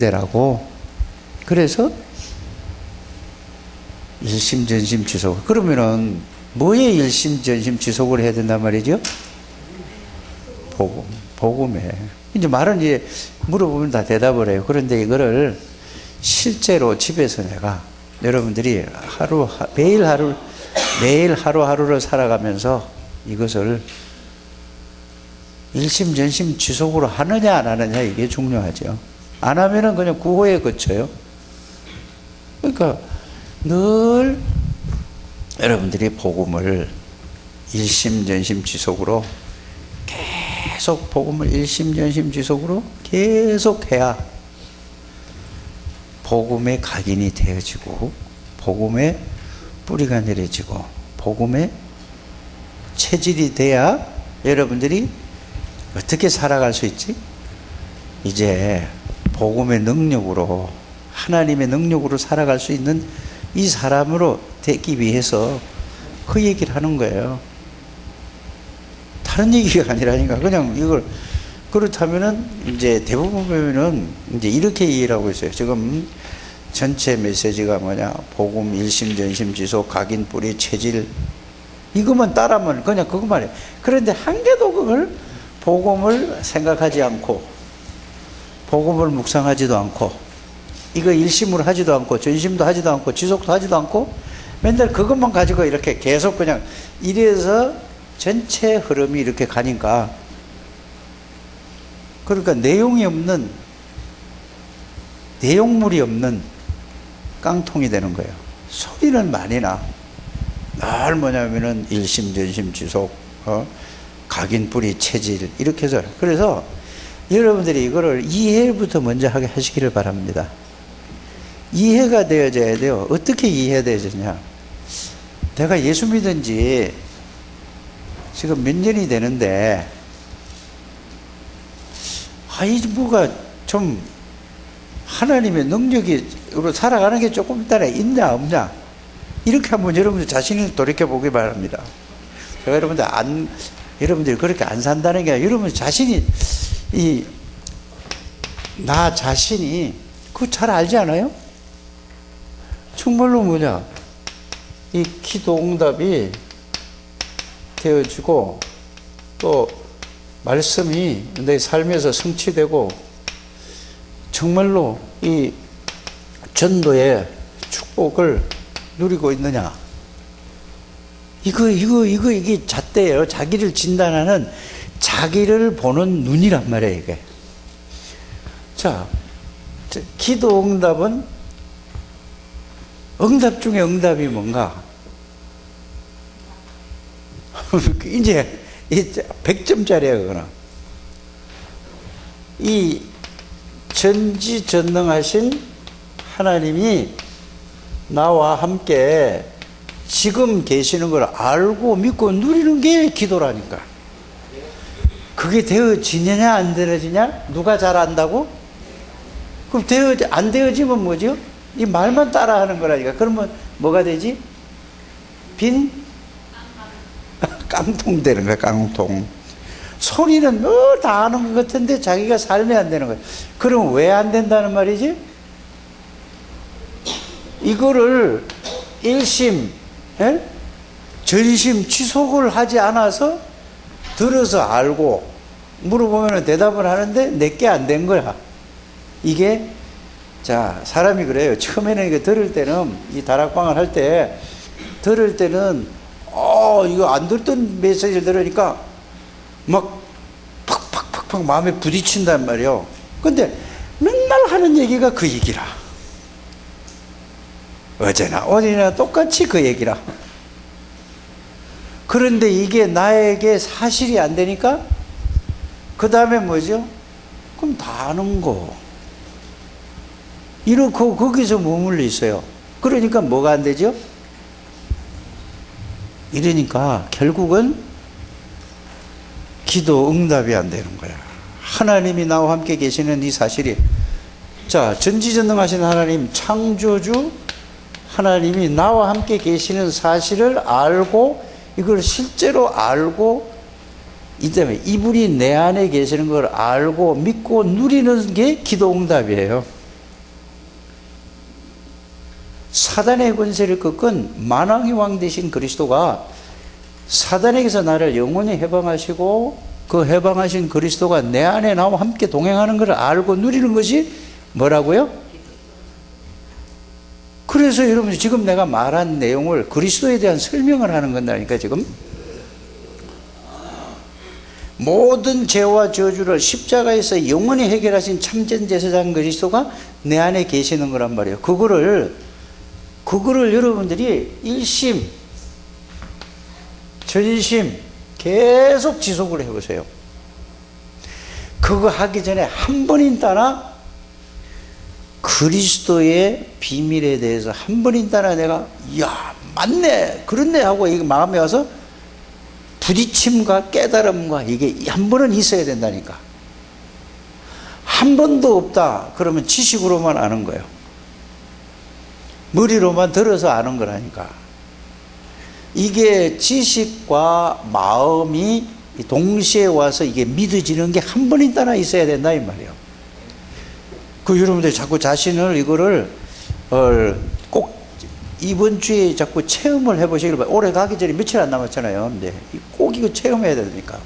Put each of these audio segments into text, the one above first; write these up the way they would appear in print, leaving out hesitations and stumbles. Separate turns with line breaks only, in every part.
되라고. 그래서 일심전심지속. 그러면은 뭐에 일심전심지속을 해야 된단 말이죠? 복음에. 이제 말은 이제 물어보면 다 대답을 해요. 그런데 이거를 실제로 집에서 내가 여러분들이 매일 하루하루를 살아가면서 이것을 일심전심 지속으로 하느냐 안 하느냐, 이게 중요하죠. 안 하면은 그냥 구호에 그쳐요. 그러니까 늘 여러분들이 복음을 일심전심 지속으로 계속, 복음을 일심전심 지속으로 계속 해야 복음의 각인이 되어지고, 복음의 뿌리가 내려지고, 복음의 체질이 돼야 여러분들이 어떻게 살아갈 수 있지? 이제 복음의 능력으로, 하나님의 능력으로 살아갈 수 있는 이 사람으로 되기 위해서 그 얘기를 하는 거예요. 다른 얘기가 아니라니까. 그냥 이걸, 그렇다면은 이제 대부분 보면은 이제 이렇게 이해를 하고 있어요. 지금 전체 메시지가 뭐냐? 복음, 일심전심 지속, 각인, 뿌리, 체질. 이것만 따라하면 그냥 그것만 해요. 그런데 한 개도 그걸 복음을 생각하지 않고, 복음을 묵상하지도 않고, 이거 일심으로 하지도 않고, 전심도 하지도 않고, 지속도 하지도 않고, 맨날 그것만 가지고 이렇게 계속 그냥 이래서 전체 흐름이 이렇게 가니까, 그러니까 내용이 없는, 내용물이 없는 깡통이 되는 거예요. 소리는 많이 나. 늘 뭐냐면은 일심전심 지속, 각인 뿌리 체질, 이렇게 해서. 그래서 여러분들이 이거를 이해부터 먼저 하게 하시기를 바랍니다. 이해가 되어져야 돼요. 어떻게 이해되어지냐? 내가 예수 믿은 지 지금 몇 년이 되는데, 이 뭐가 좀 하나님의 능력으로 살아가는 게 조금 따라 있냐 없냐, 이렇게 한번 여러분들 자신을 돌이켜보기 바랍니다. 제가 여러분들이 그렇게 안 산다는 게 아니라, 여러분 자신이, 나 자신이 그거 잘 알지 않아요? 정말로 뭐냐, 이 기도 응답이 되어지고, 또 말씀이 내 삶에서 성취되고, 정말로 이 전도의 축복을 누리고 있느냐, 이게 잣대예요. 자기를 진단하는, 자기를 보는 눈이란 말이에요, 이게. 자, 기도 응답은, 응답 중에 응답이 뭔가? 이제 100점짜리야, 그거는. 이 전지전능하신 하나님이 나와 함께 지금 계시는 걸 알고 믿고 누리는 게 기도라니까. 그게 되어지느냐 안 되어지냐? 누가 잘 안다고? 그럼 안 되어지면 뭐죠? 이 말만 따라하는 거라니까. 그러면 뭐가 되지? 깡통 되는 거야, 깡통. 소리는 늘 다 아는 것 같은데 자기가 삶이 안 되는 거야. 그럼 왜 안 된다는 말이지? 이거를 일심, 전심 지속을 하지 않아서 들어서 알고, 물어보면 대답을 하는데 내게 안 된 거야. 이게, 자, 사람이 그래요. 처음에는 이거 들을 때는, 이 다락방을 할 때, 들을 때는, 이거 안 듣던 메시지를 들으니까 막 팍팍팍팍 마음에 부딪힌단 말이에요. 근데 맨날 하는 얘기가 그 얘기라. 어제나 오늘이나 똑같이 그 얘기라. 그런데 이게 나에게 사실이 안 되니까 그 다음에 뭐죠? 그럼 다 아는 거. 이렇고 거기서 머물러 있어요. 그러니까 뭐가 안 되죠? 이러니까 결국은 기도 응답이 안 되는 거야. 하나님이 나와 함께 계시는 이 사실이, 자, 전지전능하신 하나님, 창조주 하나님이 나와 함께 계시는 사실을 알고, 이걸 실제로 알고, 이때문에 이분이 내 안에 계시는 걸 알고 믿고 누리는 게 기도 응답이에요. 사단의 권세를 꺾은 만왕의 왕 되신 그리스도가 사단에게서 나를 영원히 해방하시고 그 해방하신 그리스도가 내 안에 나와 함께 동행하는 것을 알고 누리는 것이 뭐라고요? 그래서 여러분 지금 내가 말한 내용을 그리스도에 대한 설명을 하는 건다니까. 지금 모든 죄와 저주를 십자가에서 영원히 해결하신 참된 제사장 그리스도가 내 안에 계시는 거란 말이에요. 그거를 여러분들이 일심 전심 계속 지속을 해보세요. 그거 하기 전에 한 번인따나 그리스도의 비밀에 대해서 한 번인따나 내가 야 맞네 그렇네 하고 이게 마음에 와서 부딪힘과 깨달음과 이게 한 번은 있어야 된다니까. 한 번도 없다 그러면 지식으로만 아는 거예요. 머리로만 들어서 아는 거라니까. 이게 지식과 마음이 동시에 와서 이게 믿어지는 게 한 번인따나 있어야 된다 이 말이에요. 그 여러분들 자꾸 자신을 이거를 꼭 이번 주에 자꾸 체험을 해보시길 바랍니다. 올해 가기 전에 며칠 안 남았잖아요. 근데 꼭 이거 체험해야 되니까.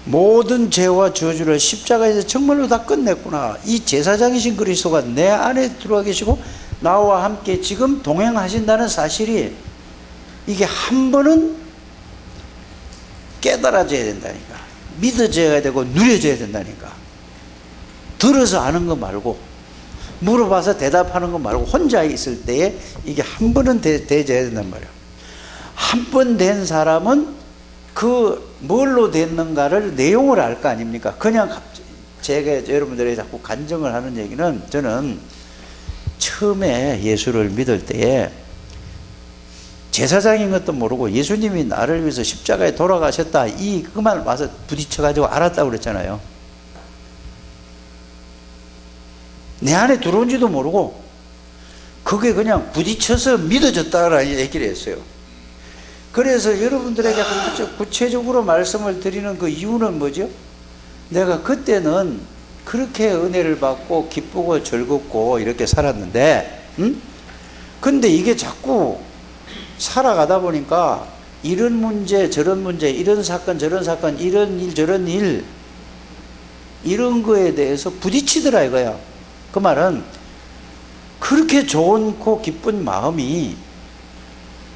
모든 죄와 저주를 십자가에서 정말로 다 끝냈구나. 이 제사장이신 그리스도가 내 안에 들어와 계시고 나와 함께 지금 동행하신다는 사실이 이게 한 번은 깨달아져야 된다니까. 믿어져야 되고 누려져야 된다니까. 들어서 아는 거 말고 물어봐서 대답하는 거 말고 혼자 있을 때에 이게 한 번은 되져야 된단 말이에요. 한 번 된 사람은 그 뭘로 됐는가를 내용을 알 거 아닙니까? 그냥 제가 여러분들에게 자꾸 간증을 하는 얘기는 저는 처음에 예수를 믿을 때에 제사장인 것도 모르고 예수님이 나를 위해서 십자가에 돌아가셨다 그만 와서 부딪혀가지고 알았다고 그랬잖아요. 내 안에 들어온지도 모르고 그게 그냥 부딪혀서 믿어졌다라는 얘기를 했어요. 그래서 여러분들에게 구체적으로 말씀을 드리는 그 이유는 뭐죠? 내가 그때는 그렇게 은혜를 받고 기쁘고 즐겁고 이렇게 살았는데 근데 이게 자꾸 살아가다 보니까 이런 문제 저런 문제 이런 사건 저런 사건 이런 일 저런 일 이런 거에 대해서 부딪히더라 이거야. 그 말은 그렇게 좋고 기쁜 마음이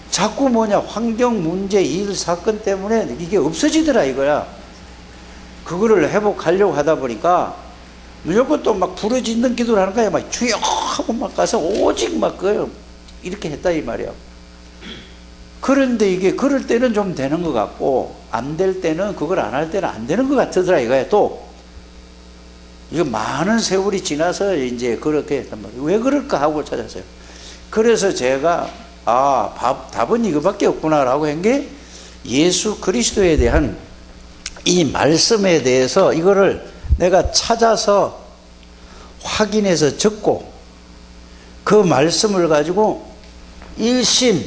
자꾸 환경 문제 일 사건 때문에 이게 없어지더라 이거야. 그거를 회복하려고 하다 보니까 무조건 또 막 부르짖는 기도를 하는 거야. 막 주여 하고 막 가서 오직 막 이렇게 했다 이 말이야. 그런데 이게 그럴 때는 좀 되는 것 같고 안 될 때는 그걸 안 할 때는 안 되는 것 같더라 이거야. 또 이거 많은 세월이 지나서 이제 그렇게 했단 말이에요. 왜 그럴까 하고 찾았어요. 그래서 제가 답은 이거밖에 없구나라고 한 게 예수 그리스도에 대한 이 말씀에 대해서 이거를 내가 찾아서 확인해서 적고 그 말씀을 가지고 일심,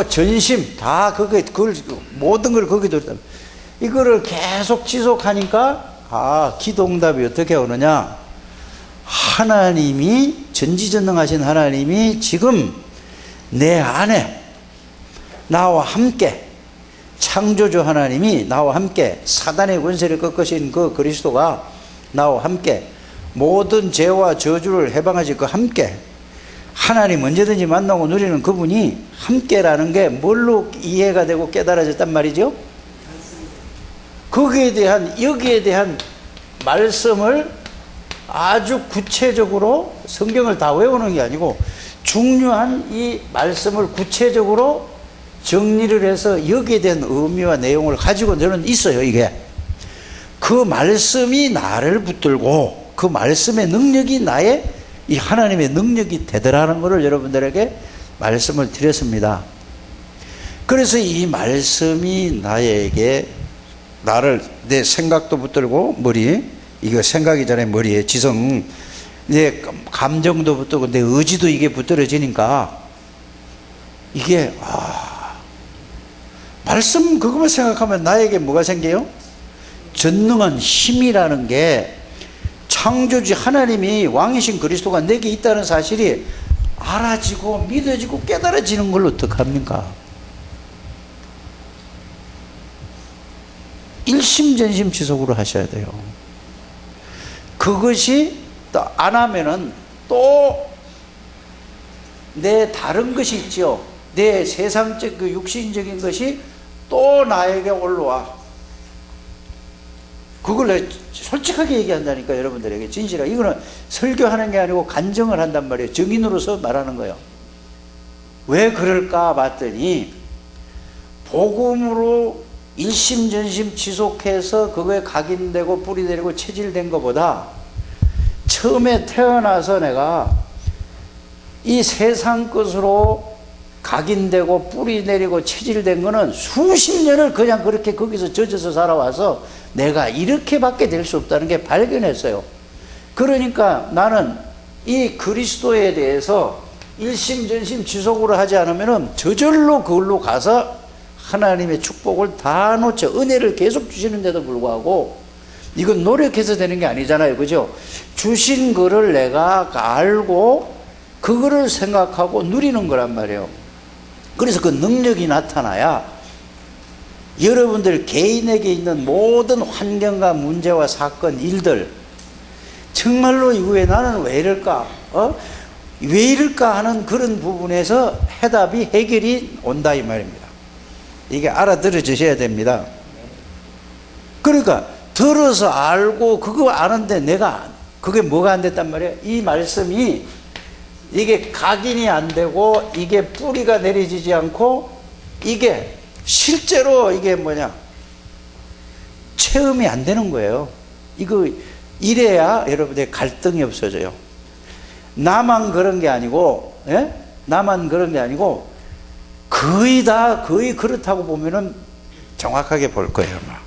전심 다 그걸 모든 걸 거기에 들었다. 이거를 계속 지속하니까 기도응답이 어떻게 오느냐? 하나님이 전지전능하신 하나님이 지금 내 안에 나와 함께 창조주 하나님이 나와 함께 사단의 권세를 꺾으신 그 그리스도가 나와 함께 모든 죄와 저주를 해방하실 그 함께 하나님 언제든지 만나고 누리는 그분이 함께라는 게 뭘로 이해가 되고 깨달아졌단 말이죠? 여기에 대한 말씀을 아주 구체적으로 성경을 다 외우는 게 아니고 중요한 이 말씀을 구체적으로 정리를 해서 여기에 대한 의미와 내용을 가지고 저는 있어요. 이게 그 말씀이 나를 붙들고 그 말씀의 능력이 나의 이 하나님의 능력이 되더라는 것을 여러분들에게 말씀을 드렸습니다. 그래서 이 말씀이 내 생각도 붙들고 이거 생각이 전에 머리에 지성, 내 감정도 붙들고 내 의지도 이게 붙들어지니까 이게 말씀 그것만 생각하면 나에게 뭐가 생겨요? 전능한 힘이라는 게 창조주 하나님이 왕이신 그리스도가 내게 있다는 사실이 알아지고 믿어지고 깨달아지는 걸 어떡합니까? 일심전심지속으로 하셔야 돼요. 그것이 또 안 하면은 또 내 다른 것이 있죠. 내 세상적 그 육신적인 것이 또 나에게 올라와. 그걸 내가 솔직하게 얘기한다니까, 여러분들에게. 진실하게. 이거는 설교하는 게 아니고 간증을 한단 말이에요. 증인으로서 말하는 거예요. 왜 그럴까 봤더니 복음으로 일심전심 지속해서 그거에 각인되고 뿌리 내리고 체질된 것보다 처음에 태어나서 내가 이 세상 것으로 각인되고 뿌리 내리고 체질된 거는 수십 년을 그냥 그렇게 거기서 젖어서 살아와서 내가 이렇게밖에 될 수 없다는 게 발견했어요. 그러니까 나는 이 그리스도에 대해서 일심전심 지속으로 하지 않으면 저절로 그걸로 가서 하나님의 축복을 다 놓쳐. 은혜를 계속 주시는데도 불구하고 이건 노력해서 되는 게 아니잖아요, 그죠? 주신 거를 내가 알고 그거를 생각하고 누리는 거란 말이에요. 그래서 그 능력이 나타나야 여러분들 개인에게 있는 모든 환경과 문제와 사건, 일들, 정말로 이후에 나는 왜 이럴까? 왜 이럴까 하는 그런 부분에서 해답이, 해결이 온다 이 말입니다. 이게 알아들어 주셔야 됩니다. 그러니까 들어서 알고 그거 아는데 내가 그게 뭐가 안 됐단 말이에요? 이 말씀이 이게 각인이 안 되고 이게 뿌리가 내려지지 않고 이게 실제로 이게 뭐냐 체험이 안 되는 거예요. 이거 이래야 여러분들 갈등이 없어져요. 나만 그런 게 아니고, 예? 나만 그런 게 아니고 거의 다 거의 그렇다고 보면은 정확하게 볼 거예요. 아마.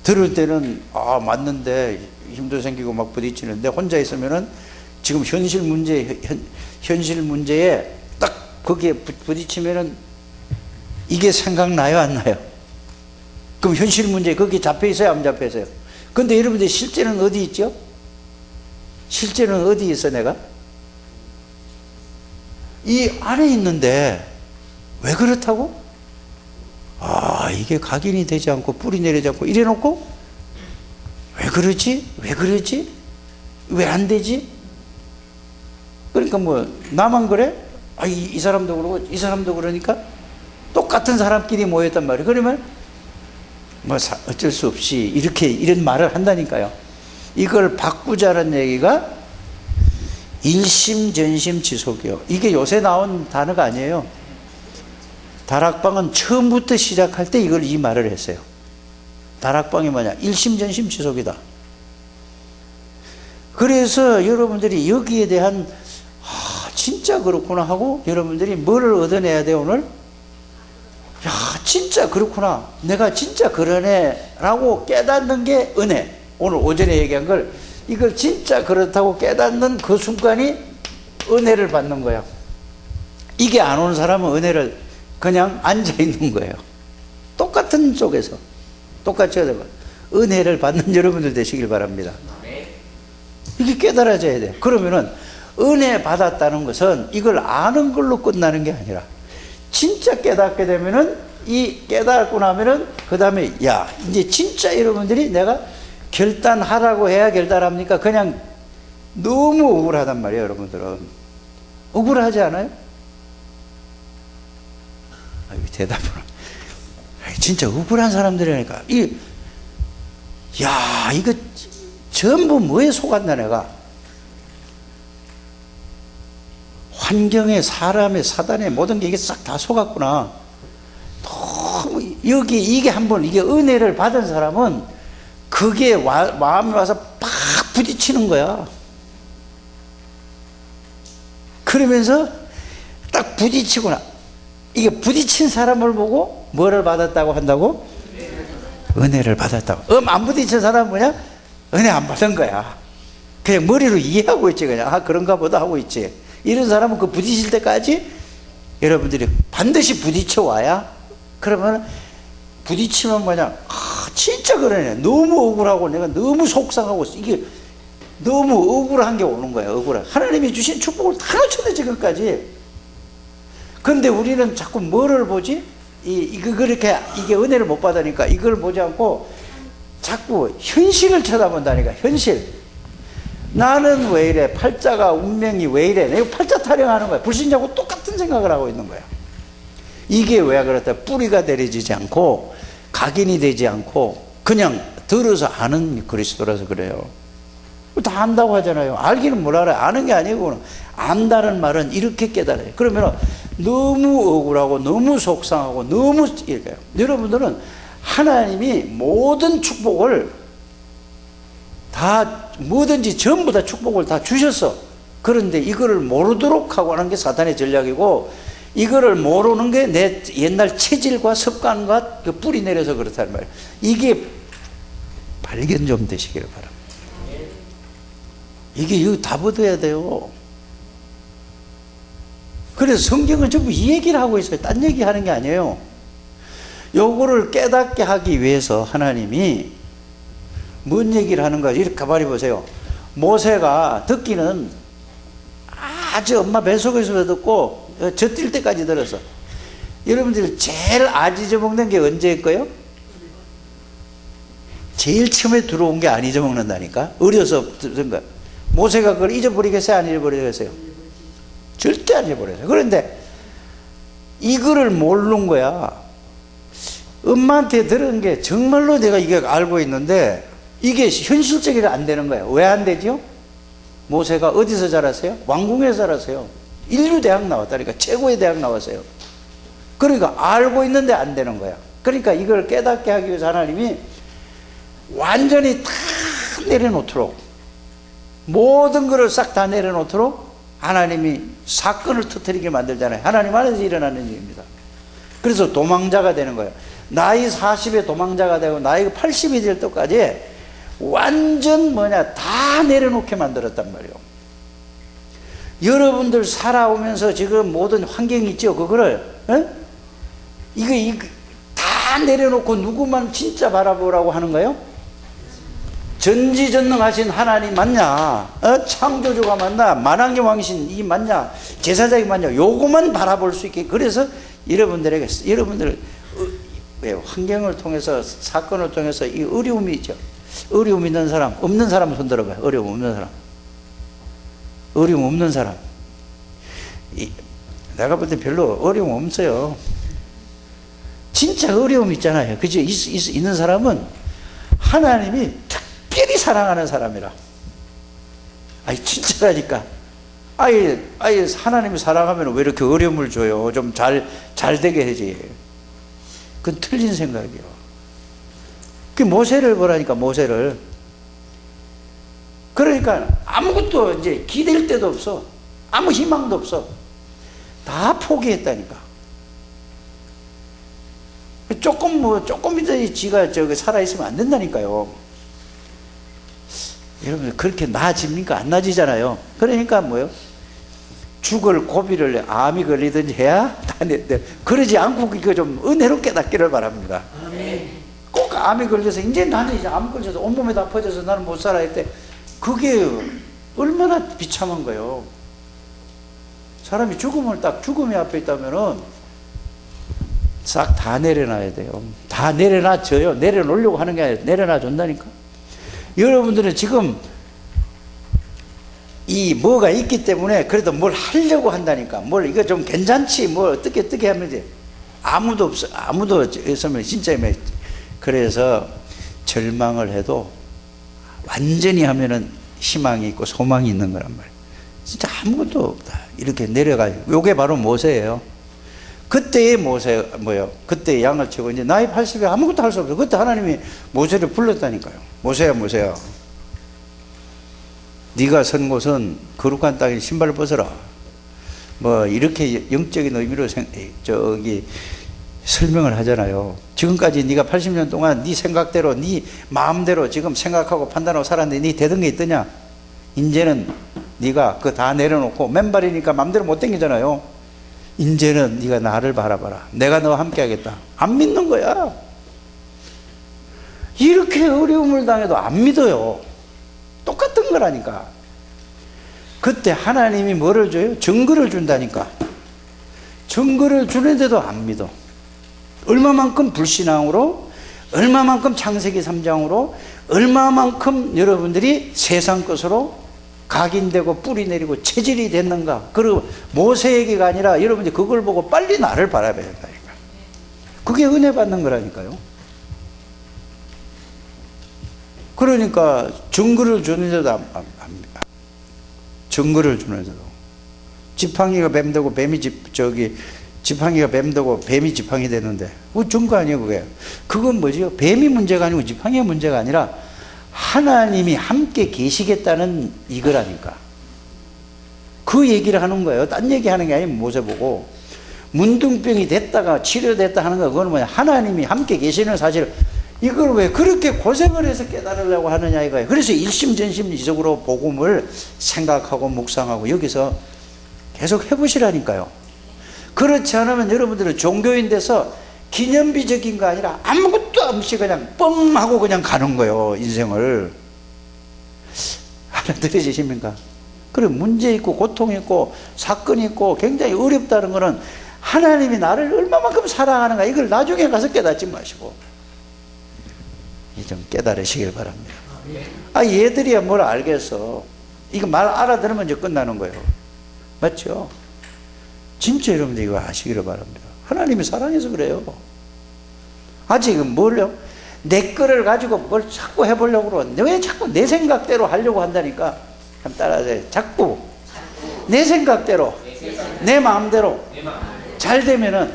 들을 때는 맞는데 힘도 생기고 막 부딪히는데 혼자 있으면은 지금 현실 문제에 딱 거기에 부딪히면은 이게 생각나요, 안 나요? 그럼 현실 문제 거기 잡혀 있어요, 안 잡혀 있어요? 근데 여러분들 실제는 어디 있죠? 실제는 어디 있어, 내가? 이 안에 있는데 왜 그렇다고? 이게 각인이 되지 않고 뿌리 내리지 않고 이래 놓고 왜 그러지? 왜 그러지? 왜 안 되지? 그러니까 뭐 나만 그래? 이 사람도 그러고 이 사람도 그러니까 똑같은 사람끼리 모였단 말이에요. 그러면 뭐 어쩔 수 없이 이렇게 이런 말을 한다니까요. 이걸 바꾸자는 얘기가 일심전심지속이요. 이게 요새 나온 단어가 아니에요. 다락방은 처음부터 시작할 때 이 말을 했어요. 다락방이 뭐냐? 일심전심지속이다. 그래서 여러분들이 여기에 대한 진짜 그렇구나 하고 여러분들이 뭐를 얻어내야 돼요, 오늘? 야, 진짜 그렇구나. 내가 진짜 그러네. 라고 깨닫는 게 은혜. 오늘 오전에 얘기한 걸, 이걸 진짜 그렇다고 깨닫는 그 순간이 은혜를 받는 거야. 이게 안 오는 사람은 은혜를 그냥 앉아있는 거예요. 똑같은 쪽에서. 똑같이 하다가. 은혜를 받는 여러분들 되시길 바랍니다. 이게 깨달아져야 돼. 그러면은 은혜 받았다는 것은 이걸 아는 걸로 끝나는 게 아니라 진짜 깨닫게 되면은 이 깨닫고 나면은 그 다음에 야 이제 진짜 여러분들이 내가 결단하라고 해야 결단합니까? 그냥 너무 억울하단 말이에요. 여러분들은 억울하지 않아요? 대답을 진짜 억울한 사람들이니까 야 이거 전부 뭐에 속았나 내가 환경에 사람에 사단에 모든 게 이게 싹 다 속았구나. 너무 이게 한번 이게 은혜를 받은 사람은 그게 마음에 와서 팍 부딪히는 거야. 그러면서 딱 부딪히구나. 이게 부딪힌 사람을 보고 뭐를 받았다고 한다고? 은혜를 받았다고. 안 부딪힌 사람은 뭐냐? 은혜 안 받은 거야. 그냥 머리로 이해하고 있지. 그냥 그런가 보다 하고 있지. 이런 사람은 그 부딪힐 때까지 여러분들이 반드시 부딪혀 와야, 그러면 부딪히면 뭐냐? 진짜 그러네. 너무 억울하고 내가 너무 속상하고 이게 너무 억울한 게 오는 거야. 억울한. 하나님이 주신 축복을 다 놓쳤네 지금까지. 그런데 우리는 자꾸 뭐를 보지? 그렇게 이게 은혜를 못 받으니까 이걸 보지 않고 자꾸 현실을 쳐다본다니까. 현실. 나는 왜 이래? 팔자가 운명이 왜 이래? 내가 팔자 타령하는 거야. 불신자하고 똑같은 생각을 하고 있는 거야. 이게 왜 그렇다? 뿌리가 내려지지 않고 각인이 되지 않고 그냥 들어서 아는 그리스도라서 그래요. 다 안다고 하잖아요. 알기는 뭘 알아요? 아는 게 아니고 안다는 말은 이렇게 깨달아요. 그러면 너무 억울하고 너무 속상하고 너무 이래요. 여러분들은 하나님이 모든 축복을 다 뭐든지 전부 다 축복을 다 주셨어. 그런데 이거를 모르도록 하고 하는 게 사탄의 전략이고 이거를 모르는 게 내 옛날 체질과 습관과 그 뿌리 내려서 그렇단 말이에요. 이게 발견 좀 되시기를 바랍니다. 이게 이거 다 얻어야 돼요. 그래서 성경은 전부 이 얘기를 하고 있어요. 딴 얘기 하는 게 아니에요. 요거를 깨닫게 하기 위해서 하나님이 뭔 얘기를 하는가? 이렇게 가만히 보세요. 모세가 듣기는 아주 엄마 뱃속에서 듣고 젖 뛸 때까지 들었어. 여러분들 제일 안 잊어먹는 게 언제일까요? 제일 처음에 들어온 게 안 잊어먹는다니까. 어려서 듣는 거. 모세가 그걸 잊어버리겠어요? 안 잊어버리겠어요? 절대 안 잊어버려요. 그런데 이거를 모르는 거야. 엄마한테 들은 게 정말로 내가 이게 알고 있는데 이게 현실적으로 안 되는 거예요. 왜 안 되죠? 모세가 어디서 자랐어요? 왕궁에서 자랐어요. 인류대학 나왔다니까. 최고의 대학 나왔어요. 그러니까 알고 있는데 안 되는 거야. 그러니까 이걸 깨닫게 하기 위해서 하나님이 완전히 다 내려놓도록, 모든 것을 싹 다 내려놓도록 하나님이 사건을 터뜨리게 만들잖아요. 하나님 안에서 일어나는 일입니다. 그래서 도망자가 되는 거예요. 나이 40에 도망자가 되고 나이가 80이 될 때까지 완전 다 내려놓게 만들었단 말이에요. 여러분들 살아오면서 지금 모든 환경이 있죠. 그거를 이거 다 내려놓고 누구만 진짜 바라보라고 하는 거예요? 전지전능하신 하나님 맞냐? 창조주가 맞나? 만왕의 왕신 이 맞냐? 제사장이 맞냐? 요거만 바라볼 수 있게. 그래서 여러분들 환경을 통해서 사건을 통해서 이 어려움이 있죠. 어려움 있는 사람, 없는 사람 손 들어봐요. 어려움 없는 사람. 어려움 없는 사람. 내가 볼 때 별로 어려움 없어요. 진짜 어려움 있잖아요. 그죠? 있는 사람은 하나님이 특별히 사랑하는 사람이라. 아니, 진짜라니까. 아예 하나님이 사랑하면 왜 이렇게 어려움을 줘요? 좀 잘 되게 해야지. 그건 틀린 생각이에요. 그 모세를 보라니까, 모세를. 그러니까 아무것도 이제 기댈 데도 없어. 아무 희망도 없어. 다 포기했다니까. 조금이라도 지가 살아있으면 안 된다니까요. 여러분, 그렇게 나아집니까? 안 나아지잖아요. 그러니까 뭐요? 죽을 고비를 암이 걸리든지 해야 다 그러지 않고 이거 좀 은혜롭게 낫기를 바랍니다. 꼭 암이 걸려서 나는 이제 암 걸려서 온몸에 다 퍼져서 나는 못 살아 했대. 그게 얼마나 비참한 거예요. 사람이 죽음이 앞에 있다면은 싹 다 내려놔야 돼요. 다 내려놔줘요. 내려놓으려고 하는 게 아니라 내려놔준다니까. 여러분들은 지금 뭐가 있기 때문에 그래도 뭘 하려고 한다니까. 이거 좀 괜찮지. 어떻게 하면 돼. 아무도 없어. 아무도 있으면 진짜. 그래서 절망을 해도 완전히 하면은 희망이 있고 소망이 있는 거란 말이에요. 진짜 아무것도 없다. 이렇게 내려가요. 요게 바로 모세예요. 그때의 모세, 그때 양을 치고 이제 나이 80에 아무것도 할 수 없어. 그때 하나님이 모세를 불렀다니까요. 모세야. 네가 선 곳은 거룩한 땅에 신발을 벗어라. 이렇게 영적인 의미로 설명을 하잖아요. 지금까지 네가 80년 동안 네 생각대로, 네 마음대로 지금 생각하고 판단하고 살았는데 네 되던 게 있더냐? 이제는 네가 그거 다 내려놓고 맨발이니까 마음대로 못 댕기잖아요. 이제는 네가 나를 바라봐라. 내가 너와 함께 하겠다. 안 믿는 거야. 이렇게 어려움을 당해도 안 믿어요. 똑같은 거라니까. 그때 하나님이 뭐를 줘요? 증거를 준다니까. 증거를 주는데도 안 믿어. 얼마만큼 불신앙으로, 얼마만큼 창세기 3장으로, 얼마만큼 여러분들이 세상 것으로 각인되고 뿌리 내리고 체질이 됐는가. 그리고 모세 얘기가 아니라 여러분들이 그걸 보고 빨리 나를 바라봐야 된다니까. 그게 은혜 받는 거라니까요. 그러니까 증거를 주는데도 안 믿어. 증거를 주는데도. 지팡이가 뱀되고 지팡이가 뱀되고 뱀이 지팡이 되는데 그 증거 아니에요 그게. 그건 뭐지요? 뱀이 문제가 아니고 지팡이의 문제가 아니라 하나님이 함께 계시겠다는 이거라니까. 그 얘기를 하는 거예요. 딴 얘기 하는 게 아니고 모세 보고. 문둥병이 됐다가 치료됐다 하는 거, 그건 뭐냐, 하나님이 함께 계시는 사실. 이걸 왜 그렇게 고생을 해서 깨달으려고 하느냐 이거예요. 그래서 일심전심이적으로 복음을 생각하고 묵상하고 여기서 계속 해보시라니까요. 그렇지 않으면 여러분들은 종교인 돼서 기념비적인 거 아니라 아무것도 없이 그냥 뻥 하고 그냥 가는 거예요, 인생을. 알아들으십니까? 그리고 문제 있고 고통 있고 사건이 있고 굉장히 어렵다는 거는 하나님이 나를 얼마만큼 사랑하는가, 이걸 나중에 가서 깨닫지 마시고 좀 깨달으시길 바랍니다. 얘들이야 뭘 알겠어. 이거 말 알아들으면 이제 끝나는 거예요. 맞죠? 진짜 여러분들 이거 아시기를 바랍니다. 하나님이 사랑해서 그래요. 아직은 뭘요? 내 거를 가지고 뭘 자꾸 해보려고 그러는데 왜 자꾸 내 생각대로 하려고 한다니까. 한번 따라하세요. 자꾸 내 생각대로, 내 마음대로. 잘 되면은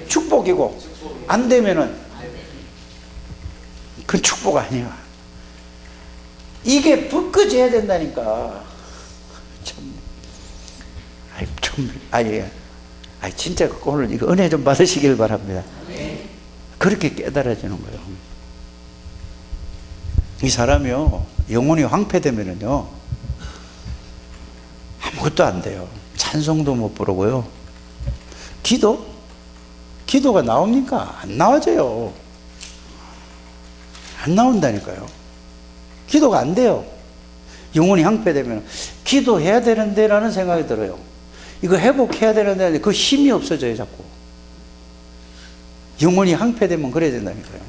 축복이고 안 되면은 그건 축복 아니야. 이게 벗겨져야 된다니까. 진짜 오늘 이거 은혜 좀 받으시길 바랍니다. 그렇게 깨달아지는 거예요. 이 사람이요, 영혼이 황폐되면은요, 아무것도 안 돼요. 찬송도 못 부르고요. 기도가 나옵니까? 안 나와져요. 안 나온다니까요. 기도가 안 돼요. 영혼이 황폐되면 기도해야 되는데 라는 생각이 들어요. 이거 회복해야 되는데 그 힘이 없어져요, 자꾸. 영혼이 황폐되면 그래야 된다니까요.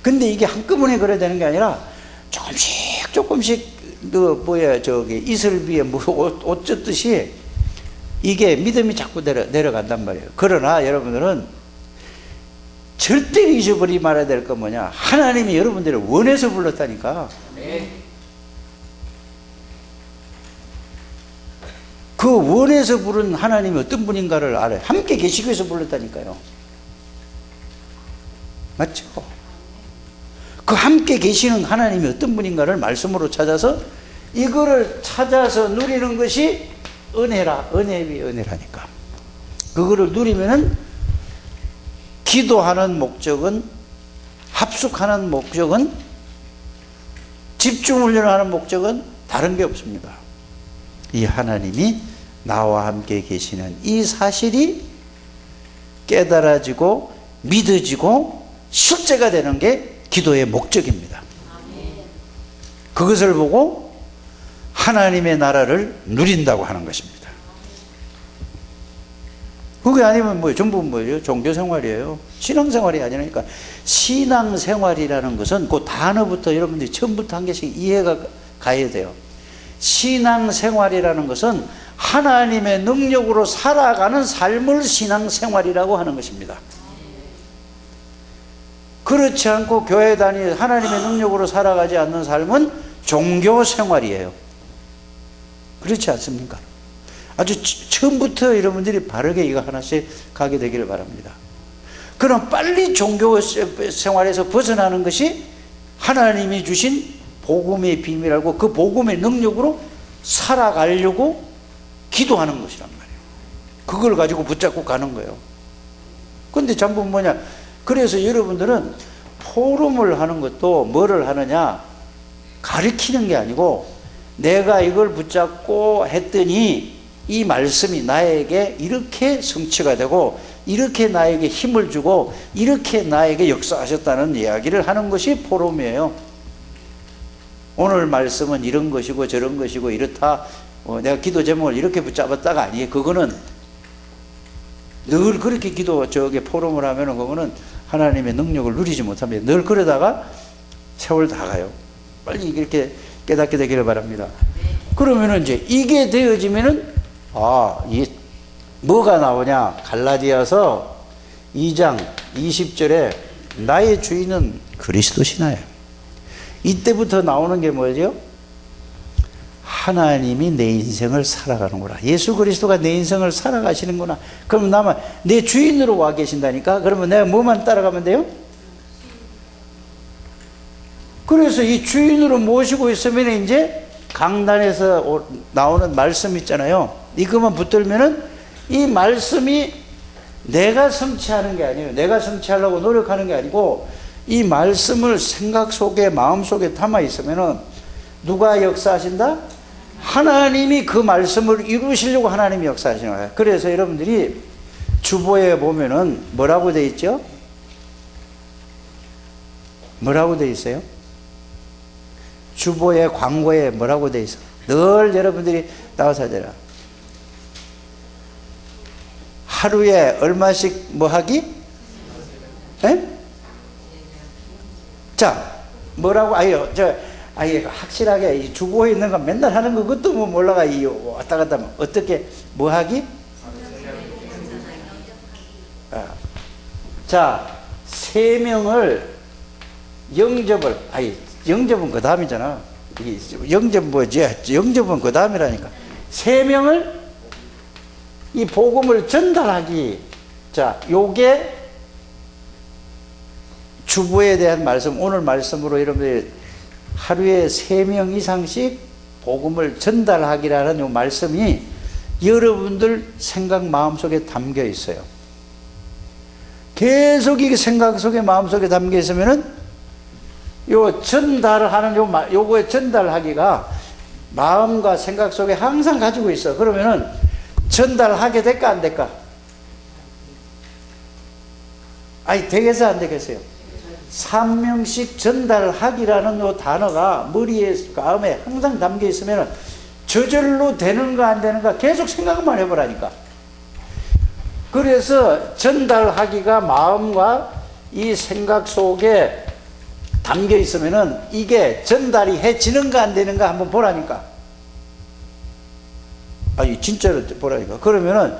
근데 이게 한꺼번에 그래야 되는 게 아니라 조금씩 이슬비에 옷 젖듯이 이게 믿음이 자꾸 내려간단 말이에요. 그러나 여러분들은 절대 잊어버리지 말아야 될 건 뭐냐, 하나님이 여러분들을 원해서 불렀다니까. 그 원해서 부른 하나님이 어떤 분인가를 알아요. 함께 계시기 위해서 불렀다니까요. 맞죠? 그 함께 계시는 하나님이 어떤 분인가를 말씀으로 찾아서 이거를 찾아서 누리는 것이 은혜라니까. 그거를 누리면은 기도하는 목적은, 합숙하는 목적은, 집중훈련하는 목적은 다른 게 없습니다. 이 하나님이 나와 함께 계시는 이 사실이 깨달아지고 믿어지고 실제가 되는 게 기도의 목적입니다. 그것을 보고 하나님의 나라를 누린다고 하는 것입니다. 그게 아니면 전부 뭐예요? 종교생활이에요. 신앙생활이 아니라니까. 신앙생활이라는 것은 그 단어부터 여러분들이 처음부터 한 개씩 이해가 가야 돼요. 신앙생활이라는 것은 하나님의 능력으로 살아가는 삶을 신앙생활이라고 하는 것입니다. 그렇지 않고 교회 다니 하나님의 능력으로 살아가지 않는 삶은 종교생활이에요. 그렇지 않습니까? 아주 처음부터 여러분들이 바르게 이거 하나씩 가게 되기를 바랍니다. 그럼 빨리 종교생활에서 벗어나는 것이 하나님이 주신 복음의 비밀이라고, 그 복음의 능력으로 살아가려고 기도하는 것이란 말이에요. 그걸 가지고 붙잡고 가는 거예요. 근데 전부 뭐냐, 그래서 여러분들은 포럼을 하는 것도 뭐를 하느냐, 가르치는 게 아니고 내가 이걸 붙잡고 했더니 이 말씀이 나에게 이렇게 성취가 되고 이렇게 나에게 힘을 주고 이렇게 나에게 역사하셨다는 이야기를 하는 것이 포럼이에요. 오늘 말씀은 이런 것이고 저런 것이고 이렇다. 내가 기도 제목을 이렇게 붙잡았다가 아니에요. 그거는 늘 그렇게 저게 포럼을 하면은 그거는 하나님의 능력을 누리지 못합니다. 늘 그러다가 세월 다 가요. 빨리 이렇게 깨닫게 되기를 바랍니다. 그러면은 이제 이게 되어지면은 이 뭐가 나오냐? 갈라디아서 2장 20절에 나의 주인은 그리스도시나요? 이때부터 나오는 게 뭐죠? 하나님이 내 인생을 살아가는구나. 예수 그리스도가 내 인생을 살아가시는구나. 그러면 나만 내 주인으로 와 계신다니까? 그러면 내가 뭐만 따라가면 돼요? 그래서 이 주인으로 모시고 있으면 이제 강단에서 나오는 말씀 있잖아요. 이것만 붙들면은 이 말씀이 내가 성취하는 게 아니에요. 내가 성취하려고 노력하는 게 아니고 이 말씀을 생각 속에 마음 속에 담아 있으면은 누가 역사하신다? 하나님이 그 말씀을 이루시려고 하나님이 역사하시는 거예요. 그래서 여러분들이 주보에 보면은 뭐라고 돼 있죠? 뭐라고 돼 있어요? 주보에 광고에 뭐라고 돼 있어? 늘 여러분들이 나와서 하잖아. 하루에 얼마씩 뭐 하기? 에? 자, 뭐라고? 아예 확실하게 이 주보에 있는 거 맨날 하는 거 그것도 뭐 몰라가 이 왔다 갔다 어떻게 뭐 하기? 자, 3명을 영접은 그 다음이잖아. 영접 뭐지? 영접은 그 다음이라니까. 3명을 이 복음을 전달하기. 자, 요게 주보에 대한 말씀, 오늘 말씀으로 여러분들이 하루에 3명 이상씩 복음을 전달하기라는 요 말씀이 여러분들 생각 마음속에 담겨 있어요. 계속 이게 생각 속에 마음속에 담겨 있으면은 요 전달하는 요거에 전달하기가 마음과 생각 속에 항상 가지고 있어. 그러면은 전달하게 될까 안 될까? 되겠어요 안 되겠어요? 3명씩 전달하기라는 요 단어가 머리에 마음에 항상 담겨 있으면 저절로 되는가 안 되는가 계속 생각만 해보라니까. 그래서 전달하기가 마음과 이 생각 속에 담겨 있으면은 이게 전달이 해지는가 안 되는가 한번 보라니까. 진짜로 보라니까. 그러면은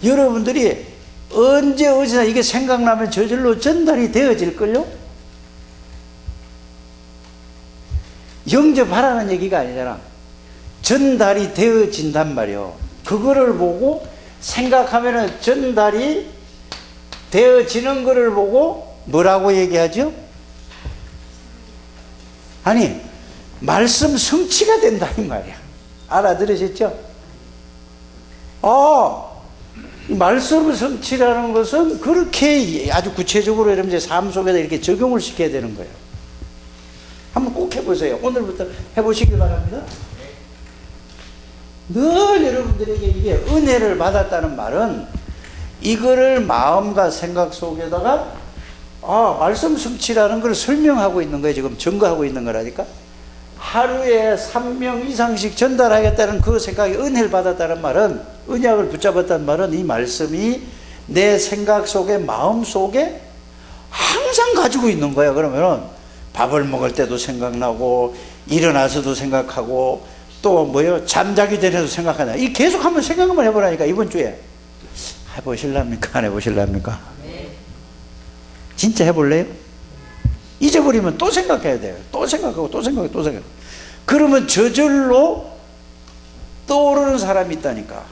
여러분들이 언제 어디나 이게 생각나면 저절로 전달이 되어질걸요? 영접하라는 얘기가 아니잖아. 전달이 되어진단 말이요. 그거를 보고 생각하면은 전달이 되어지는 거를 보고 뭐라고 얘기하죠? 말씀 성취가 된다 이 말이야. 알아들으셨죠? 말씀 성취라는 것은 그렇게 아주 구체적으로 여러분들 삶 속에다 이렇게 적용을 시켜야 되는 거예요. 한번 꼭 해보세요. 오늘부터 해보시길 바랍니다. 늘 여러분들에게 이게 은혜를 받았다는 말은 이거를 마음과 생각 속에다가 말씀 성취라는 걸 설명하고 있는 거예요. 지금 증거하고 있는 거라니까. 하루에 3명 이상씩 전달하겠다는 그 생각에 은혜를 받았다는 말은, 언약을 붙잡았다는 말은 이 말씀이 내 생각 속에 마음 속에 항상 가지고 있는 거야. 그러면은 밥을 먹을 때도 생각나고 일어나서도 생각하고 또 잠자기 전에도 생각하나. 이 계속 한번 생각만 해보라니까. 이번 주에 해보실랍니까? 안 해보실랍니까? 진짜 해볼래요? 잊어버리면 또 생각해야 돼요. 또 생각하고 또 생각하고 또 생각하고. 그러면 저절로 떠오르는 사람이 있다니까.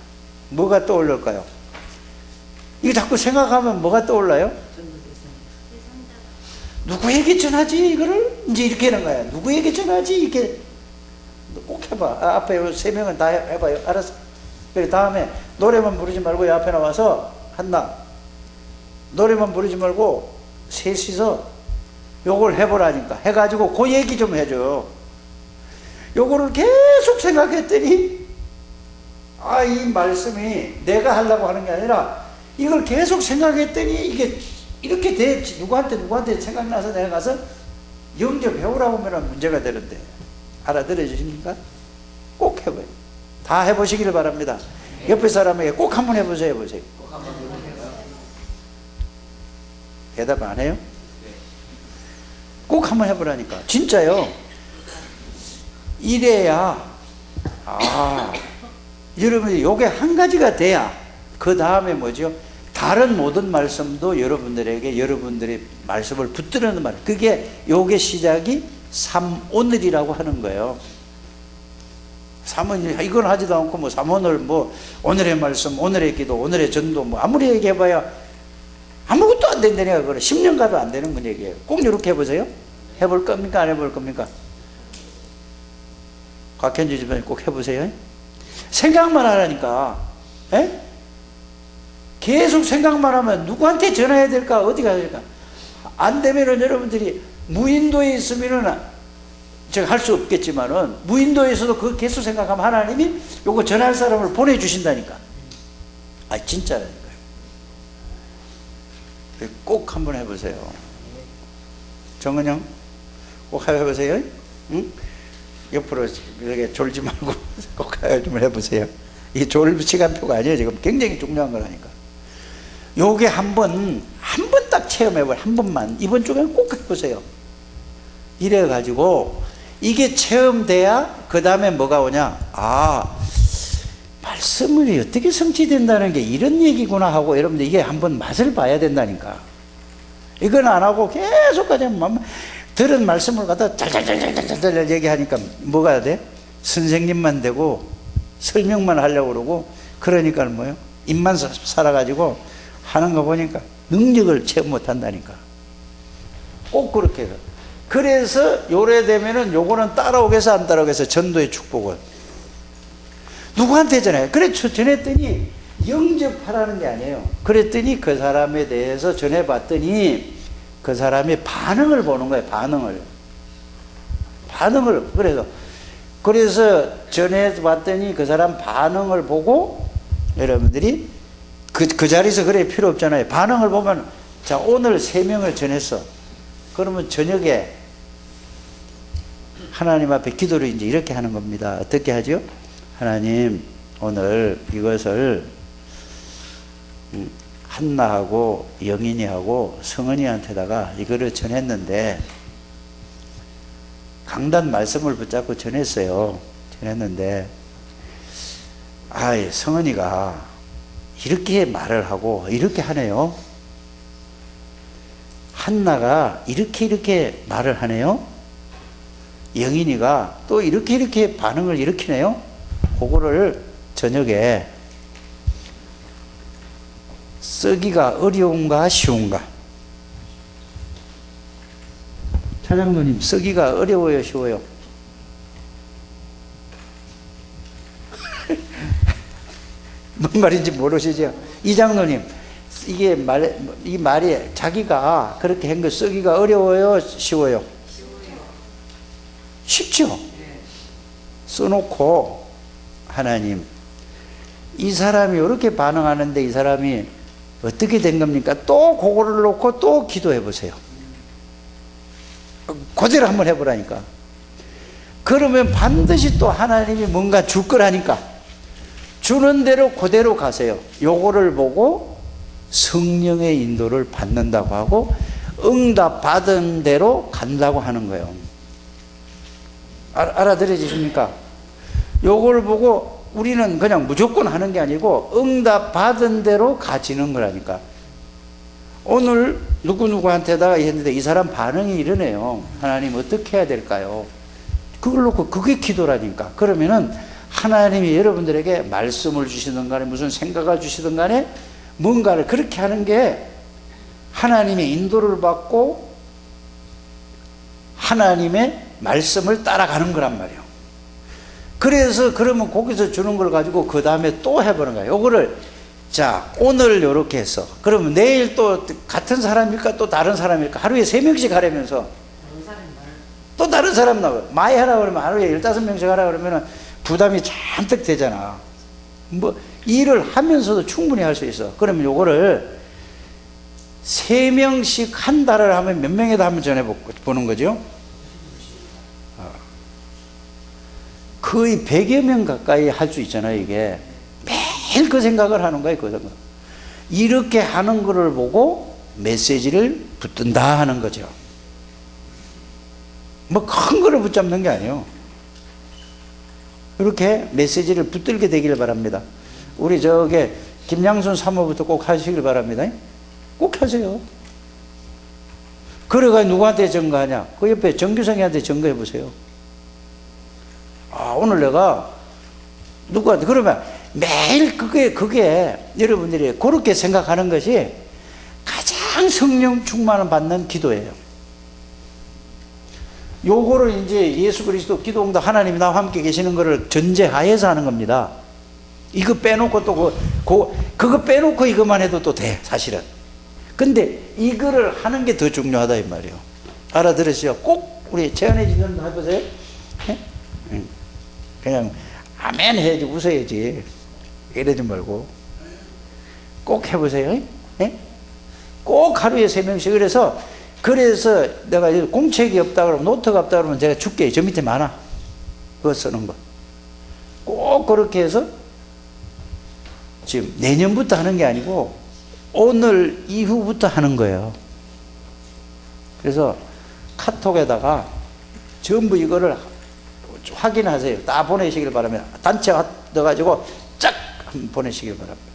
뭐가 떠올릴까요? 이거 자꾸 생각하면 뭐가 떠올라요? 누구에게 전하지 이거를? 이제 이렇게 하는 거야. 누구에게 전하지? 이렇게 꼭 해봐. 앞에 3명은 다 해봐요. 알았어. 그래 다음에 노래만 부르지 말고 옆에 나와서 한나 노래만 부르지 말고 셋이서 요걸 해보라니까. 해가지고 그 얘기 좀 해줘. 요거를 계속 생각했더니 이 말씀이 내가 하려고 하는 게 아니라 이걸 계속 생각했더니 이게 이렇게 누구한테 생각나서 내가 가서 영접해오라고 하면 문제가 되는데 알아들어지십니까? 꼭 해봐요. 다 해보시기를 바랍니다. 옆에 사람에게 꼭 한번 해보세요. 해보세요. 대답 안 해요? 꼭 한번 해보라니까. 진짜요. 이래야 여러분이 요게 한 가지가 돼야 그 다음에 뭐죠? 다른 모든 말씀도 여러분들에게 여러분들의 말씀을 붙들는 말. 그게 요게 시작이 3오늘이라고 하는 거예요. 3오늘 이건 하지도 않고 뭐 3오늘 뭐 오늘의 말씀, 오늘의 기도, 오늘의 전도 뭐 아무리 얘기해봐야 아무것도 안 된다니까. 그래 10년 가도 안 되는 건 얘기예요. 꼭 이렇게 해보세요. 해볼 겁니까? 안 해볼 겁니까? 곽현주 집사님 꼭 해보세요. 생각만 하라니까. 에? 계속 생각만 하면 누구한테 전화해야 될까? 어디 가야 될까? 안 되면은 여러분들이 무인도에 있으면은 제가 할 수 없겠지만은 무인도에서도 그거 계속 생각하면 하나님이 요거 전할 사람을 보내주신다니까. 진짜라니까요. 꼭 한번 해보세요. 정은영 꼭 해보세요. 응? 옆으로 이렇게 졸지 말고 꼭 좀 해보세요. 이게 졸 시간표가 아니에요. 지금 굉장히 중요한 거라니까. 요게 한 번 딱 체험해봐요. 한 번만. 이번 주에는 꼭 해보세요. 이래가지고 이게 체험돼야 그 다음에 뭐가 오냐. 말씀이 어떻게 성취된다는 게 이런 얘기구나 하고 여러분들 이게 한번 맛을 봐야 된다니까. 이건 안 하고 계속 그냥 들은 말씀을 갖다 잘잘잘잘잘 얘기하니까 뭐가 돼? 선생님만 되고 설명만 하려고 그러고 그러니까 뭐예요? 입만 살아가지고 하는 거 보니까 능력을 체험 못 한다니까. 꼭 그렇게 해요. 그래서 요래 되면은 요거는 따라오겠어 안 따라오겠어? 전도의 축복은 누구한테 전해? 그래 전했더니 영접하라는 게 아니에요. 그랬더니 그 사람에 대해서 전해봤더니 그 사람의 반응을 보는 거예요. 반응을 그래서 전해봤더니 그 사람 반응을 보고 여러분들이 그 자리에서 그래 필요 없잖아요. 반응을 보면 자 오늘 3명을 전했어. 그러면 저녁에 하나님 앞에 기도를 이제 이렇게 하는 겁니다. 어떻게 하죠? 하나님 오늘 이것을 한나하고 영인이하고 성은이한테다가 이거를 전했는데 강단 말씀을 붙잡고 전했어요. 전했는데 성은이가 이렇게 말을 하고 이렇게 하네요. 한나가 이렇게 말을 하네요. 영인이가 또 이렇게 반응을 일으키네요. 그거를 저녁에 쓰기가 어려운가 쉬운가? 차장로님 쓰기가 어려워요 쉬워요? 뭔 말인지 모르시죠? 이장로님 이게 이 말이 자기가 그렇게 한 거 쓰기가 어려워요 쉬워요? 쉽죠? 써놓고 하나님 이 사람이 이렇게 반응하는데 이 사람이 어떻게 된 겁니까? 또 그거를 놓고 또 기도해 보세요. 그대로 한번 해보라니까. 그러면 반드시 또 하나님이 뭔가 줄 거라니까. 주는 대로 그대로 가세요. 요거를 보고 성령의 인도를 받는다고 하고 응답 받은 대로 간다고 하는 거예요. 알아들으십니까? 요걸 보고 우리는 그냥 무조건 하는 게 아니고 응답 받은 대로 가지는 거라니까. 오늘 누구누구한테다가 했는데 이 사람 반응이 이러네요. 하나님 어떻게 해야 될까요? 그걸 놓고 그게 기도라니까. 그러면은 하나님이 여러분들에게 말씀을 주시든 간에 무슨 생각을 주시든 간에 뭔가를 그렇게 하는 게 하나님의 인도를 받고 하나님의 말씀을 따라가는 거란 말이에요. 그래서 그러면 거기서 주는 걸 가지고 그 다음에 또 해보는 거예요. 요거를 자 오늘 요렇게 했어. 그러면 내일 또 같은 사람일까 또 다른 사람일까? 하루에 3명씩 하려면서 또 다른 사람 나와요. 많이 하라 그러면 하루에 15명씩 하라 그러면 부담이 잔뜩 되잖아. 뭐 일을 하면서도 충분히 할 수 있어. 그러면 요거를 3명씩 한 달을 하면 몇 명에다 한번 전해보는 거죠? 거의 100여 명 가까이 할 수 있잖아요. 이게 매일 그 생각을 하는 거예요. 그 생각. 이렇게 하는 거를 보고 메시지를 붙든다 하는 거죠. 뭐 큰 거를 붙잡는 게 아니에요. 이렇게 메시지를 붙들게 되기를 바랍니다. 우리 저게 김양순 사모부터 꼭 하시길 바랍니다. 꼭 하세요. 그래가 누구한테 증거하냐? 그 옆에 정규성이한테 증거해 보세요. 아, 오늘 내가 누구한테, 그러면 매일 그게 여러분들이 그렇게 생각하는 것이 가장 성령 충만을 받는 기도예요. 요거를 이제 예수 그리스도 기도응답 하나님이 나와 함께 계시는 것을 전제하에서 하는 겁니다. 이거 빼놓고 또 그거 빼놓고 이것만 해도 또 돼, 사실은. 근데 이거를 하는 게 더 중요하다 이 말이에요. 알아들으시죠? 꼭 우리 제안해 주는 분 해보세요. 네? 그냥 아멘 해야지, 웃어야지. 이러지 말고 꼭 해보세요. 네? 꼭 하루에 3명씩. 그래서 내가 공책이 없다 그러면, 노트가 없다 그러면 제가 줄게. 저 밑에 많아. 그거 쓰는 거. 꼭 그렇게 해서 지금 내년부터 하는 게 아니고 오늘 이후부터 하는 거예요. 그래서 카톡에다가 전부 이거를 확인하세요. 다 보내시길 바랍니다. 단체 넣어가지고 쫙 보내시길 바랍니다.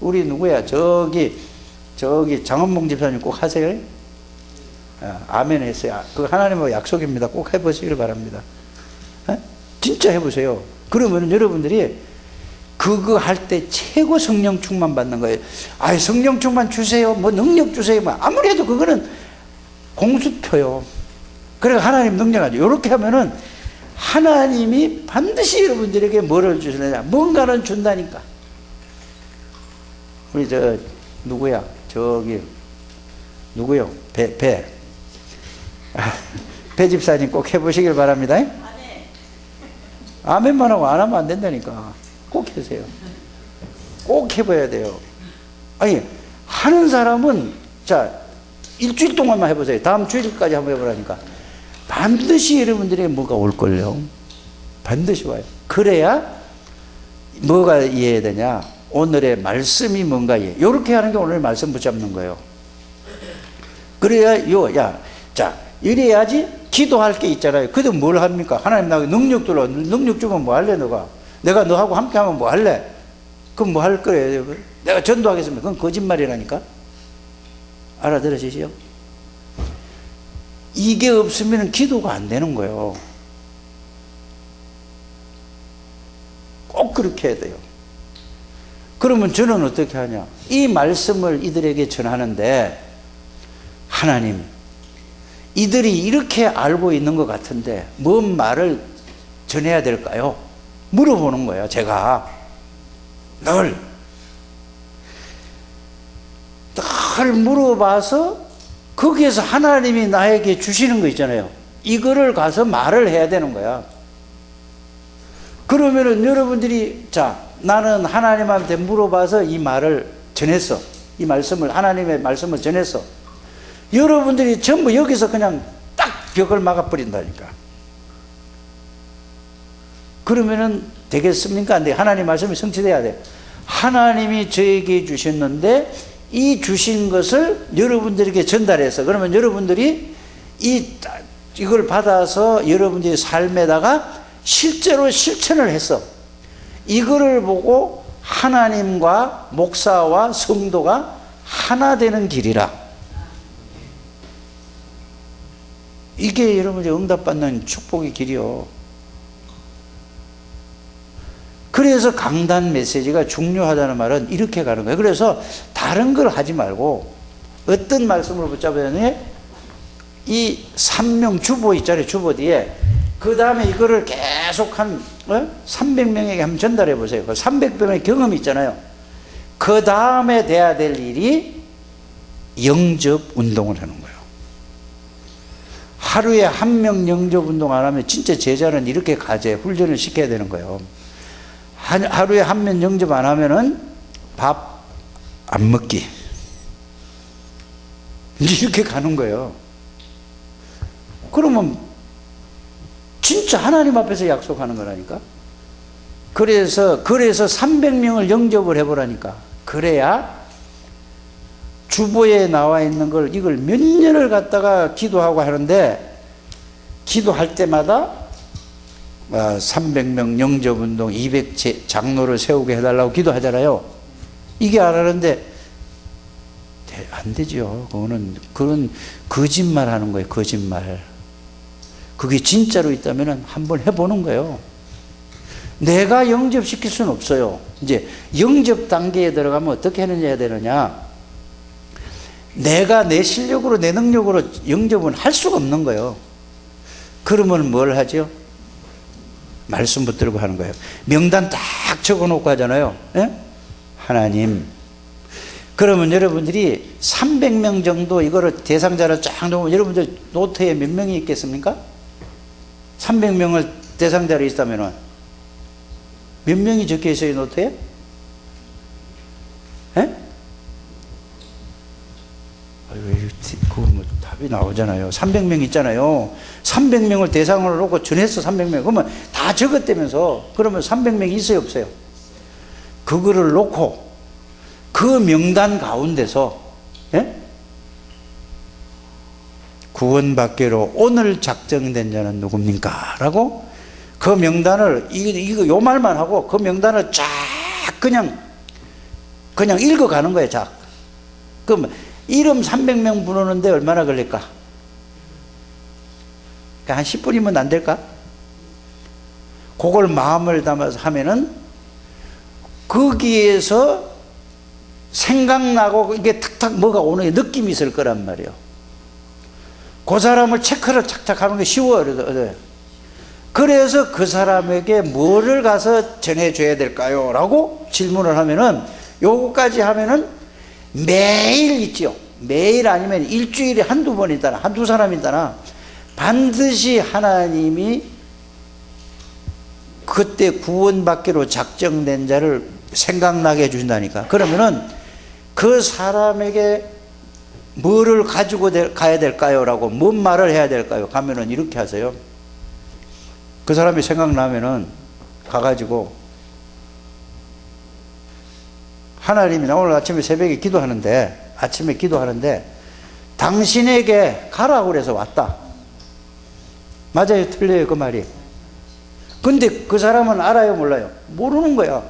우리 누구야? 저기 장원봉 집사님 꼭 하세요. 아멘 했어요. 그 하나님의 약속입니다. 꼭 해보시길 바랍니다. 진짜 해보세요. 그러면 여러분들이 그거 할 때 최고 성령 충만 받는 거예요. 아, 성령 충만 주세요. 뭐 능력 주세요. 뭐 아무래도 그거는 공수표요. 그래서 하나님 능력하죠. 이렇게 하면은 하나님이 반드시 여러분들에게 뭐를 주시느냐? 뭔가는 준다니까. 우리 누구야? 누구요? 배 집사님 꼭 해보시길 바랍니다. 아멘만 하고 안 하면 안 된다니까. 꼭 하세요. 꼭 해봐야 돼요. 아니, 하는 사람은, 자, 일주일 동안만 해보세요. 다음 주일까지 한번 해보라니까. 반드시 여러분들에게 뭐가 올걸요. 반드시 와요. 그래야 뭐가 이해해야 되냐? 오늘의 말씀이 뭔가 이해. 요렇게 하는 게 오늘 말씀 붙잡는 거예요. 그래야 자, 이래야지 기도할 게 있잖아요. 그래도 뭘 합니까? 하나님 나에게 능력 들어. 능력 주면 뭐 할래, 너가? 내가 너하고 함께 하면 뭐 할래? 그럼 뭐 할 거예요? 내가 전도하겠습니다. 그건 거짓말이라니까? 알아들으시죠? 이게 없으면 기도가 안 되는 거예요. 꼭 그렇게 해야 돼요. 그러면 저는 어떻게 하냐? 이 말씀을 이들에게 전하는데, 하나님, 이들이 이렇게 알고 있는 것 같은데 뭔 말을 전해야 될까요? 물어보는 거예요. 제가 늘 물어봐서 거기에서 하나님이 나에게 주시는 거 있잖아요. 이거를 가서 말을 해야 되는 거야. 그러면은 여러분들이, 자, 나는 하나님한테 물어봐서 이 말을 전했어. 이 말씀을, 하나님의 말씀을 전했어. 여러분들이 전부 여기서 그냥 딱 벽을 막아버린다니까. 그러면은 되겠습니까? 안 돼. 하나님 말씀이 성취돼야 돼. 하나님이 저에게 주셨는데 이 주신 것을 여러분들에게 전달해서, 그러면 여러분들이 이걸 받아서 여러분들의 삶에다가 실제로 실천을 했어. 이거를 보고 하나님과 목사와 성도가 하나 되는 길이라. 이게 여러분이 응답받는 축복의 길이요. 그래서 강단 메시지가 중요하다는 말은 이렇게 가는 거예요. 그래서 다른 걸 하지 말고 어떤 말씀을 붙잡으니, 이 3명 주보 있잖아요. 주보 뒤에 그 다음에 이거를 계속 한 300명에게 한번 전달해 보세요. 300명의 경험이 있잖아요. 그 다음에 돼야 될 일이 영접 운동을 하는 거예요. 하루에 1명 영접 운동 안 하면 진짜 제자는 이렇게 가재 훈련을 시켜야 되는 거예요. 하루에 1명 영접 안 하면은 밥 안 먹기. 이렇게 가는 거예요. 그러면 진짜 하나님 앞에서 약속하는 거라니까. 그래서 300명을 영접을 해보라니까. 그래야 주보에 나와 있는 걸 이걸 몇 년을 갖다가 기도하고 하는데, 기도할 때마다 300명 영접운동 200 장로를 세우게 해달라고 기도하잖아요. 이게 안 하는데 안 되죠. 그건 거짓말 하는 거예요. 거짓말. 그게 진짜로 있다면 한번 해보는 거예요. 내가 영접시킬 수는 없어요. 이제 영접 단계에 들어가면 어떻게 해야 되느냐. 내가 내 실력으로 내 능력으로 영접은 할 수가 없는 거예요. 그러면 뭘 하죠? 말씀 붙들고 하는 거예요. 명단 딱 적어놓고 하잖아요. 예? 하나님. 그러면 여러분들이 300명 정도 이거를 대상자를 쫙 놓으면 여러분들 노트에 몇 명이 있겠습니까? 300명을 대상자로 있다면 몇 명이 적혀 있어요, 노트에? 예? 그거 뭐 답이 나오잖아요. 300명 있잖아요. 300명을 대상으로 놓고 전했어, 300명. 그러면 다 적었다면서. 그러면 300명이 있어요, 없어요? 그거를 놓고 그 명단 가운데서, 예? 구원받기로 오늘 작정된 자는 누굽니까? 라고 그 명단을, 요 말만 하고 그 명단을 쫙 그냥 읽어가는 거예요, 쫙. 그럼 이름 300명 부르는데 얼마나 걸릴까? 한 10분이면 안 될까? 그걸 마음을 담아서 하면은 거기에서 생각나고 이게 탁탁 뭐가 오는 느낌이 있을 거란 말이에요. 그 사람을 체크를 착착 하는 게 쉬워요. 그래서 그 사람에게 뭐를 가서 전해줘야 될까요? 라고 질문을 하면은, 요거까지 하면은 매일 있죠. 매일 아니면 일주일에 한두 번 있다나, 한두 사람 있다나, 반드시 하나님이 그때 구원받기로 작정된 자를 생각나게 해주신다니까. 그러면은 그 사람에게 뭐를 가지고 가야 될까요? 라고, 뭔 말을 해야 될까요? 가면은 이렇게 하세요. 그 사람이 생각나면은 가가지고, 하나님이 나 오늘 아침에 새벽에 아침에 기도하는데 당신에게 가라고 그래서 왔다. 맞아요, 틀려요, 그 말이? 근데 그 사람은 알아요, 몰라요? 모르는 거야.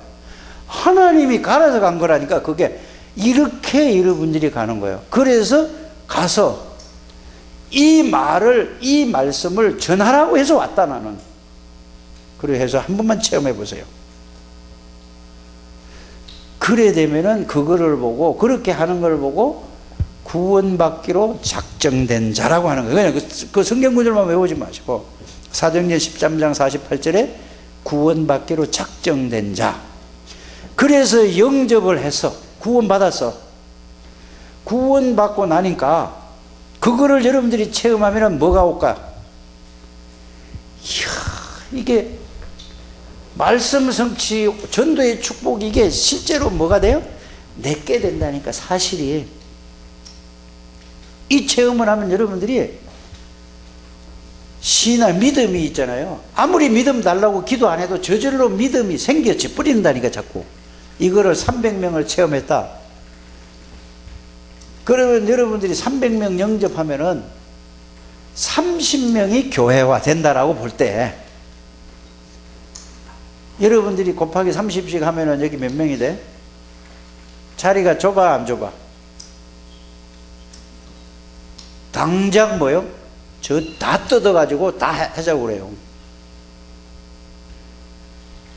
하나님이 가라서 간 거라니까. 그게 이렇게 여러분들이 가는 거예요. 그래서 가서 이 말씀을 전하라고 해서 왔다, 나는. 그래 해서 한 번만 체험해 보세요. 그래 되면은 그거를 보고, 그렇게 하는 걸 보고 구원받기로 작정된 자라고 하는 거예요. 그냥 그 성경 구절만 외우지 마시고, 사도행전 13장 48절에 구원받기로 작정된 자. 그래서 영접을 해서 구원받았어. 구원받고 나니까 그거를 여러분들이 체험하면 뭐가 올까? 이야, 이게 말씀 성취, 전도의 축복, 이게 실제로 뭐가 돼요? 내게 된다니까, 사실이. 이 체험을 하면 여러분들이 신앙, 믿음이 있잖아요. 아무리 믿음 달라고 기도 안 해도 저절로 믿음이 생겨지 뿌린다니까, 자꾸. 이거를 300명을 체험했다. 그러면 여러분들이 300명 영접하면은 30명이 교회화 된다라고 볼 때, 여러분들이 곱하기 30씩 하면은 여기 몇 명이 돼? 자리가 좁아, 안 좁아? 당장 뭐요? 저 다 뜯어가지고 다 하자고 그래요.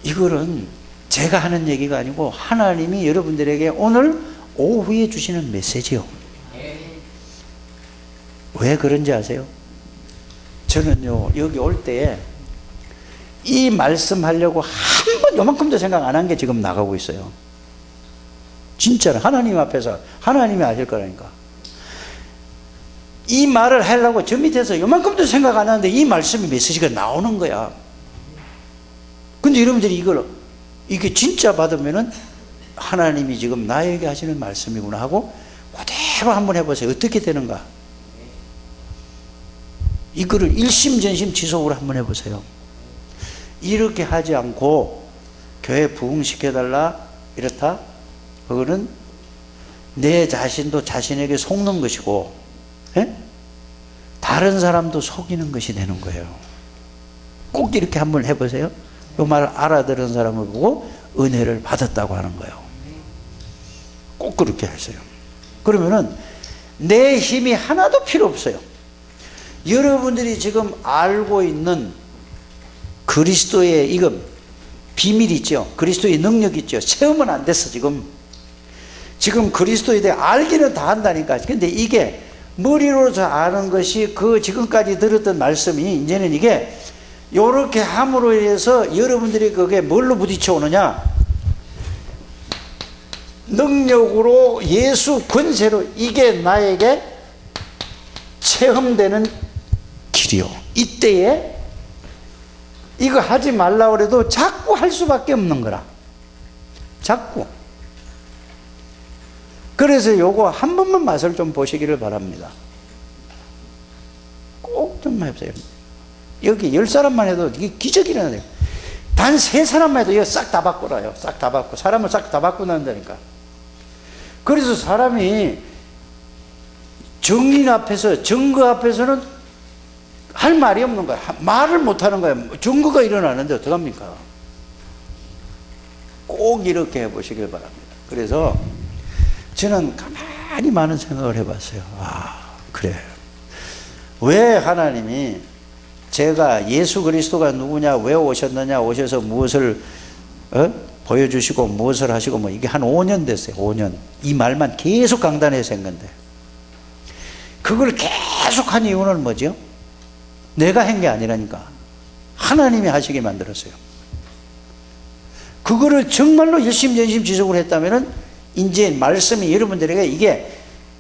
이거는 제가 하는 얘기가 아니고 하나님이 여러분들에게 오늘 오후에 주시는 메시지요. 왜 그런지 아세요? 저는요, 여기 올 때 이 말씀 하려고 한 번 요만큼도 생각 안 한 게 지금 나가고 있어요. 진짜로 하나님 앞에서 하나님이 아실 거라니까. 이 말을 하려고 저 밑에서 요만큼도 생각 안 하는데 이 말씀이 메시지가 나오는 거야. 근데 여러분들이 이게 진짜 받으면은 하나님이 지금 나에게 하시는 말씀이구나 하고 그대로 한번 해보세요. 어떻게 되는가? 이거를 일심전심 지속으로 한번 해보세요. 이렇게 하지 않고 교회 부흥시켜달라 이렇다? 그거는 내 자신도 자신에게 속는 것이고, 예? 다른 사람도 속이는 것이 되는 거예요. 꼭 이렇게 한번 해보세요. 이 말 알아들은 사람을 보고 은혜를 받았다고 하는 거예요. 꼭 그렇게 하세요. 그러면은 내 힘이 하나도 필요 없어요. 여러분들이 지금 알고 있는 그리스도의 이거 비밀 있죠. 그리스도의 능력 있죠. 체험은 안 됐어 지금. 지금 그리스도에 대해 알기는 다 한다니까. 근데 이게 머리로서 아는 것이 그 지금까지 들었던 말씀이 이제는 이게 요렇게 함으로 인해서 여러분들이 그게 뭘로 부딪혀 오느냐? 능력으로 예수 권세로 이게 나에게 체험되는 길이요. 이때에 이거 하지 말라고 그래도 자꾸 할 수밖에 없는 거라. 자꾸. 그래서 요거 한 번만 맛을 좀 보시기를 바랍니다. 꼭 좀 해보세요. 여기 10사람만 해도 이게 기적이 일어나요. 단 3사람만 해도 이거 싹 다 바꾸라요. 싹 다 바꾸고. 사람을 싹 다 바꾸는다니까. 그래서 사람이 정인 앞에서, 증거 앞에서는 할 말이 없는 거야. 말을 못 하는 거야. 증거가 일어나는데 어떡합니까? 꼭 이렇게 해보시길 바랍니다. 그래서 저는 가만히 많은 생각을 해봤어요. 아, 그래. 왜 하나님이 제가 예수 그리스도가 누구냐, 왜 오셨느냐, 오셔서 무엇을 보여주시고 무엇을 하시고 뭐 이게 한 5년 됐어요. 5년. 이 말만 계속 강단해서 한 건데. 그걸 계속 한 이유는 뭐죠? 내가 한 게 아니라니까. 하나님이 하시게 만들었어요. 그거를 정말로 열심전심 지속을 했다면은 이제 말씀이 여러분들에게 이게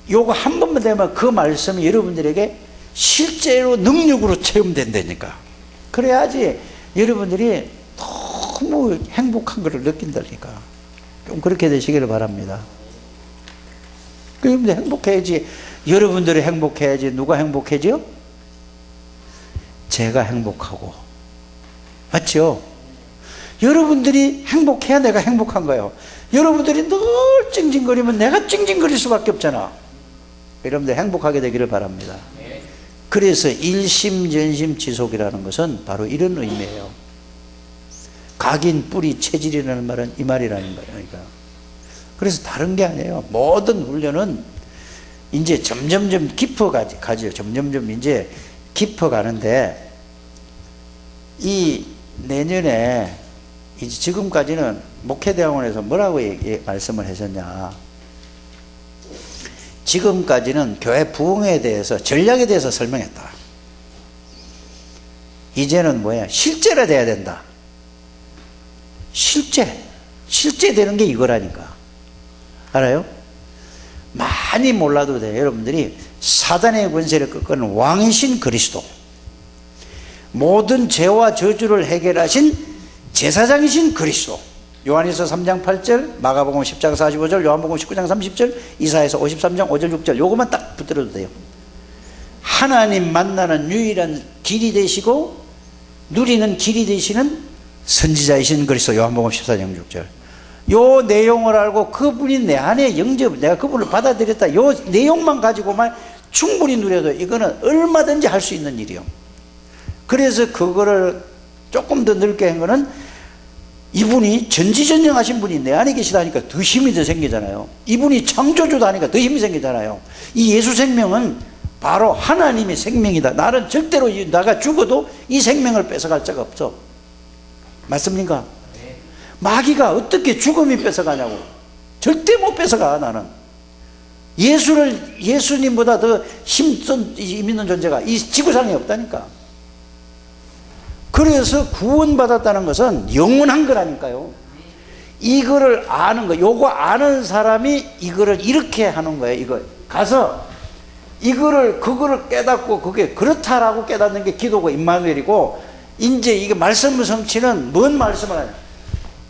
요거 한 번만 되면 그 말씀이 여러분들에게 실제로 능력으로 체험된다니까. 그래야지 여러분들이 너무 행복한 것을 느낀다니까. 좀 그렇게 되시기를 바랍니다. 여러분들 행복해야지. 여러분들이 행복해야지. 누가 행복해지요? 제가 행복하고. 맞죠? 여러분들이 행복해야 내가 행복한 거예요. 여러분들이 늘 찡찡거리면 내가 찡찡거릴 수밖에 없잖아. 여러분들 행복하게 되기를 바랍니다. 그래서 일심전심 지속이라는 것은 바로 이런 의미예요. 각인 뿌리 체질이라는 말은 이 말이라는 거예요. 그러니까. 그래서 다른 게 아니에요. 모든 훈련은 이제 점점점 깊어가죠. 점점점 이제 깊어가는데 이 내년에 이제 지금까지는 목회대학원에서 뭐라고 말씀을 하셨냐. 지금까지는 교회 부흥에 대해서 전략에 대해서 설명했다. 이제는 뭐야? 실제로 돼야 된다. 실제 되는 게 이거라니까. 알아요? 많이 몰라도 돼요. 여러분들이 사단의 권세를 꺾는 왕이신 그리스도, 모든 죄와 저주를 해결하신 제사장이신 그리스도, 요한일서 3장 8절, 마가복음 10장 45절, 요한복음 19장 30절, 이사야서 53장 5절 6절, 요것만 딱 붙들어도 돼요. 하나님 만나는 유일한 길이 되시고 누리는 길이 되시는 선지자이신 그리스도, 요한복음 14장 6절. 요 내용을 알고 그분이 내 안에 영접, 내가 그분을 받아들였다, 요 내용만 가지고만 충분히 누려도 이거는 얼마든지 할 수 있는 일이요. 그래서 그거를 조금 더 넓게 한 거는 이분이 전지전능하신 분이 내 안에 계시다니까 더 힘이 더 생기잖아요. 이분이 창조주다 하니까 더 힘이 생기잖아요. 이 예수 생명은 바로 하나님의 생명이다. 나는 절대로 내가 죽어도 이 생명을 뺏어갈 자가 없어. 맞습니까? 마귀가 어떻게 죽음이 뺏어가냐고. 절대 못 뺏어가. 나는 예수님보다 더 힘 있는 존재가 이 지구상에 없다니까. 그래서 구원받았다는 것은 영원한 거라니까요. 이거를 아는 거, 요거 아는 사람이 이거를 이렇게 하는 거예요. 이거 가서 그거를 깨닫고 그게 그렇다라고 깨닫는 게 기도고 임마누엘이고, 이제 이게 말씀 성취는 뭔 말씀을 하냐.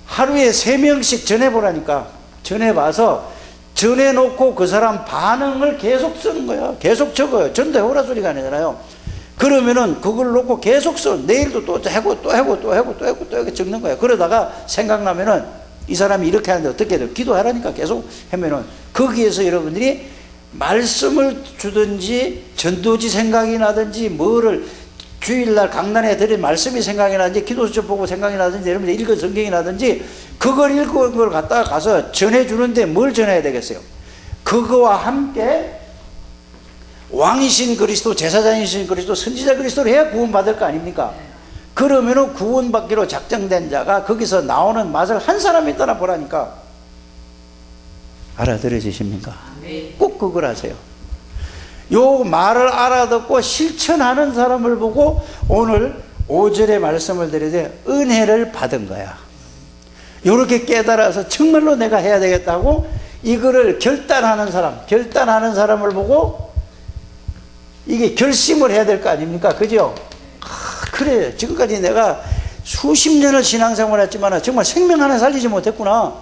하루에 3명씩 전해보라니까. 전해봐서 전해놓고 그 사람 반응을 계속 쓰는 거야. 계속 적어요. 전도해오라 소리가 아니잖아요. 그러면은 그걸 놓고 계속 써. 내일도 또 하고 또 하고 또 하고 또 하고 또 하고 적는 거예요. 그러다가 생각나면은 이 사람이 이렇게 하는데 어떻게 해야 돼? 기도하라니까 계속 하면은 거기에서 여러분들이 말씀을 주든지 전도지 생각이 나든지 뭐를 주일날 강단에 드린 말씀이 생각이 나든지 기도수첩 보고 생각이 나든지 여러분들 읽은 성경이 나든지 그걸 읽은 걸 갖다가 가서 전해주는데 뭘 전해야 되겠어요? 그거와 함께 왕이신 그리스도, 제사장이신 그리스도, 선지자 그리스도를 해야 구원받을 거 아닙니까? 그러면은 구원받기로 작정된 자가 거기서 나오는 맛을 한 사람이 따라 보라니까. 알아들으십니까? 꼭 그걸 하세요. 요 말을 알아듣고 실천하는 사람을 보고 오늘 5절의 말씀을 드리되 은혜를 받은 거야. 요렇게 깨달아서 정말로 내가 해야 되겠다고 이거를 결단하는 사람을 보고 이게 결심을 해야 될 거 아닙니까? 그죠? 그래. 지금까지 내가 수십 년을 신앙생활 했지만 정말 생명 하나 살리지 못했구나.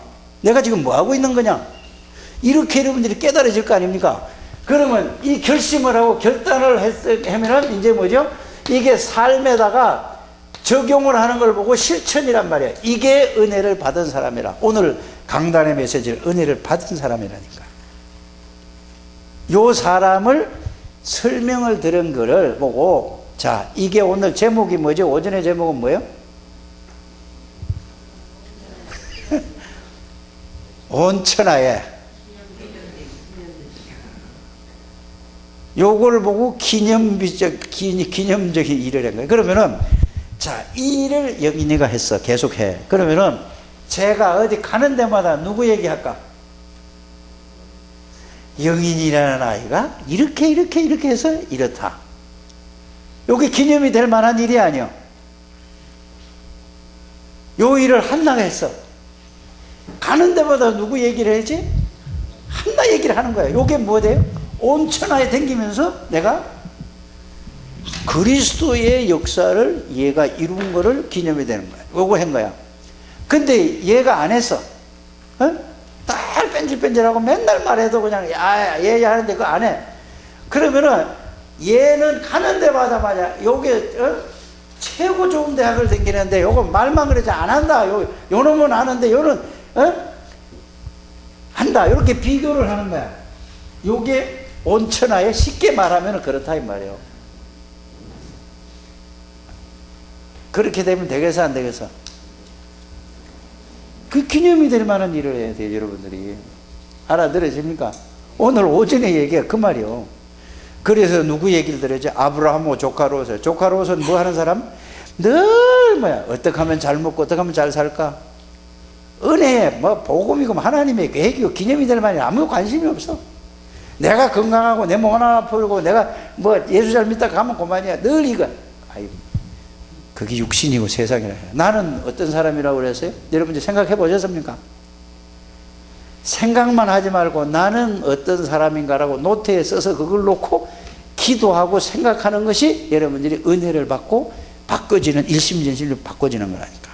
내가 지금 뭐 하고 있는 거냐? 이렇게 여러분들이 깨달아질 거 아닙니까? 그러면 이 결심을 하고 결단을 하면은 이제 뭐죠? 이게 삶에다가 적용을 하는 걸 보고 실천이란 말이야. 이게 은혜를 받은 사람이라. 오늘 강단의 메시지를 은혜를 받은 사람이라니까. 요 사람을 설명을 들은 거를 보고, 자, 이게 오늘 제목이 뭐죠? 오전의 제목은 뭐예요? 온 천하에 요걸 보고 기념적인 일을 한 거예요. 그러면은, 자, 이 일을 영인이가 했어. 계속해. 그러면은, 제가 어디 가는 데마다 누구 얘기할까? 영인이라는 아이가 이렇게 해서 이렇다. 요게 기념이 될 만한 일이 아니요. 요 일을 한나가 했어. 가는 데마다 누구 얘기를 해야지? 한나 얘기를 하는 거야. 요게 뭐 돼요? 온 천하에 댕기면서 내가 그리스도의 역사를 얘가 이룬 거를 기념이 되는 거야. 요거 한 거야. 근데 얘가 안 했어. 딸 뺀질뺀질하고 맨날 말해도 그냥 얘 하는데 그거 안 해. 그러면은 얘는 가는 데마다 말이야. 요게 최고 좋은 대학을 다니는데 요거 말만 그러지 안 한다. 요 놈은 아는데 요는 한다. 이렇게 비교를 하는 거야. 요게 온 천하에 쉽게 말하면 그렇다 이 말이에요. 그렇게 되면 되겠어 안 되겠어? 그 기념이 될 만한 일을 해야 돼요. 여러분들이 알아들으십니까? 오늘 오전에 얘기가 그 말이요. 그래서 누구 얘기를 들었지? 아브라함 조카 롯은. 조카 롯은 뭐 하는 사람? 늘 뭐야? 어떻게 하면 잘 먹고 어떻게 하면 잘 살까? 은혜, 뭐 복음이고 하나님의 계획이고 기념이 될 만한 아무 관심이 없어. 내가 건강하고 내 몸 하나 아프고 내가 뭐 예수 잘 믿다 가면 그만이야. 늘 이거. 아이고, 그게 육신이고 세상이라. 나는 어떤 사람이라고 그랬어요? 여러분 생각해 보셨습니까? 생각만 하지 말고 나는 어떤 사람인가라고 노트에 써서 그걸 놓고 기도하고 생각하는 것이 여러분들이 은혜를 받고 바꿔지는 일심전심으로 바꿔지는 거라니까.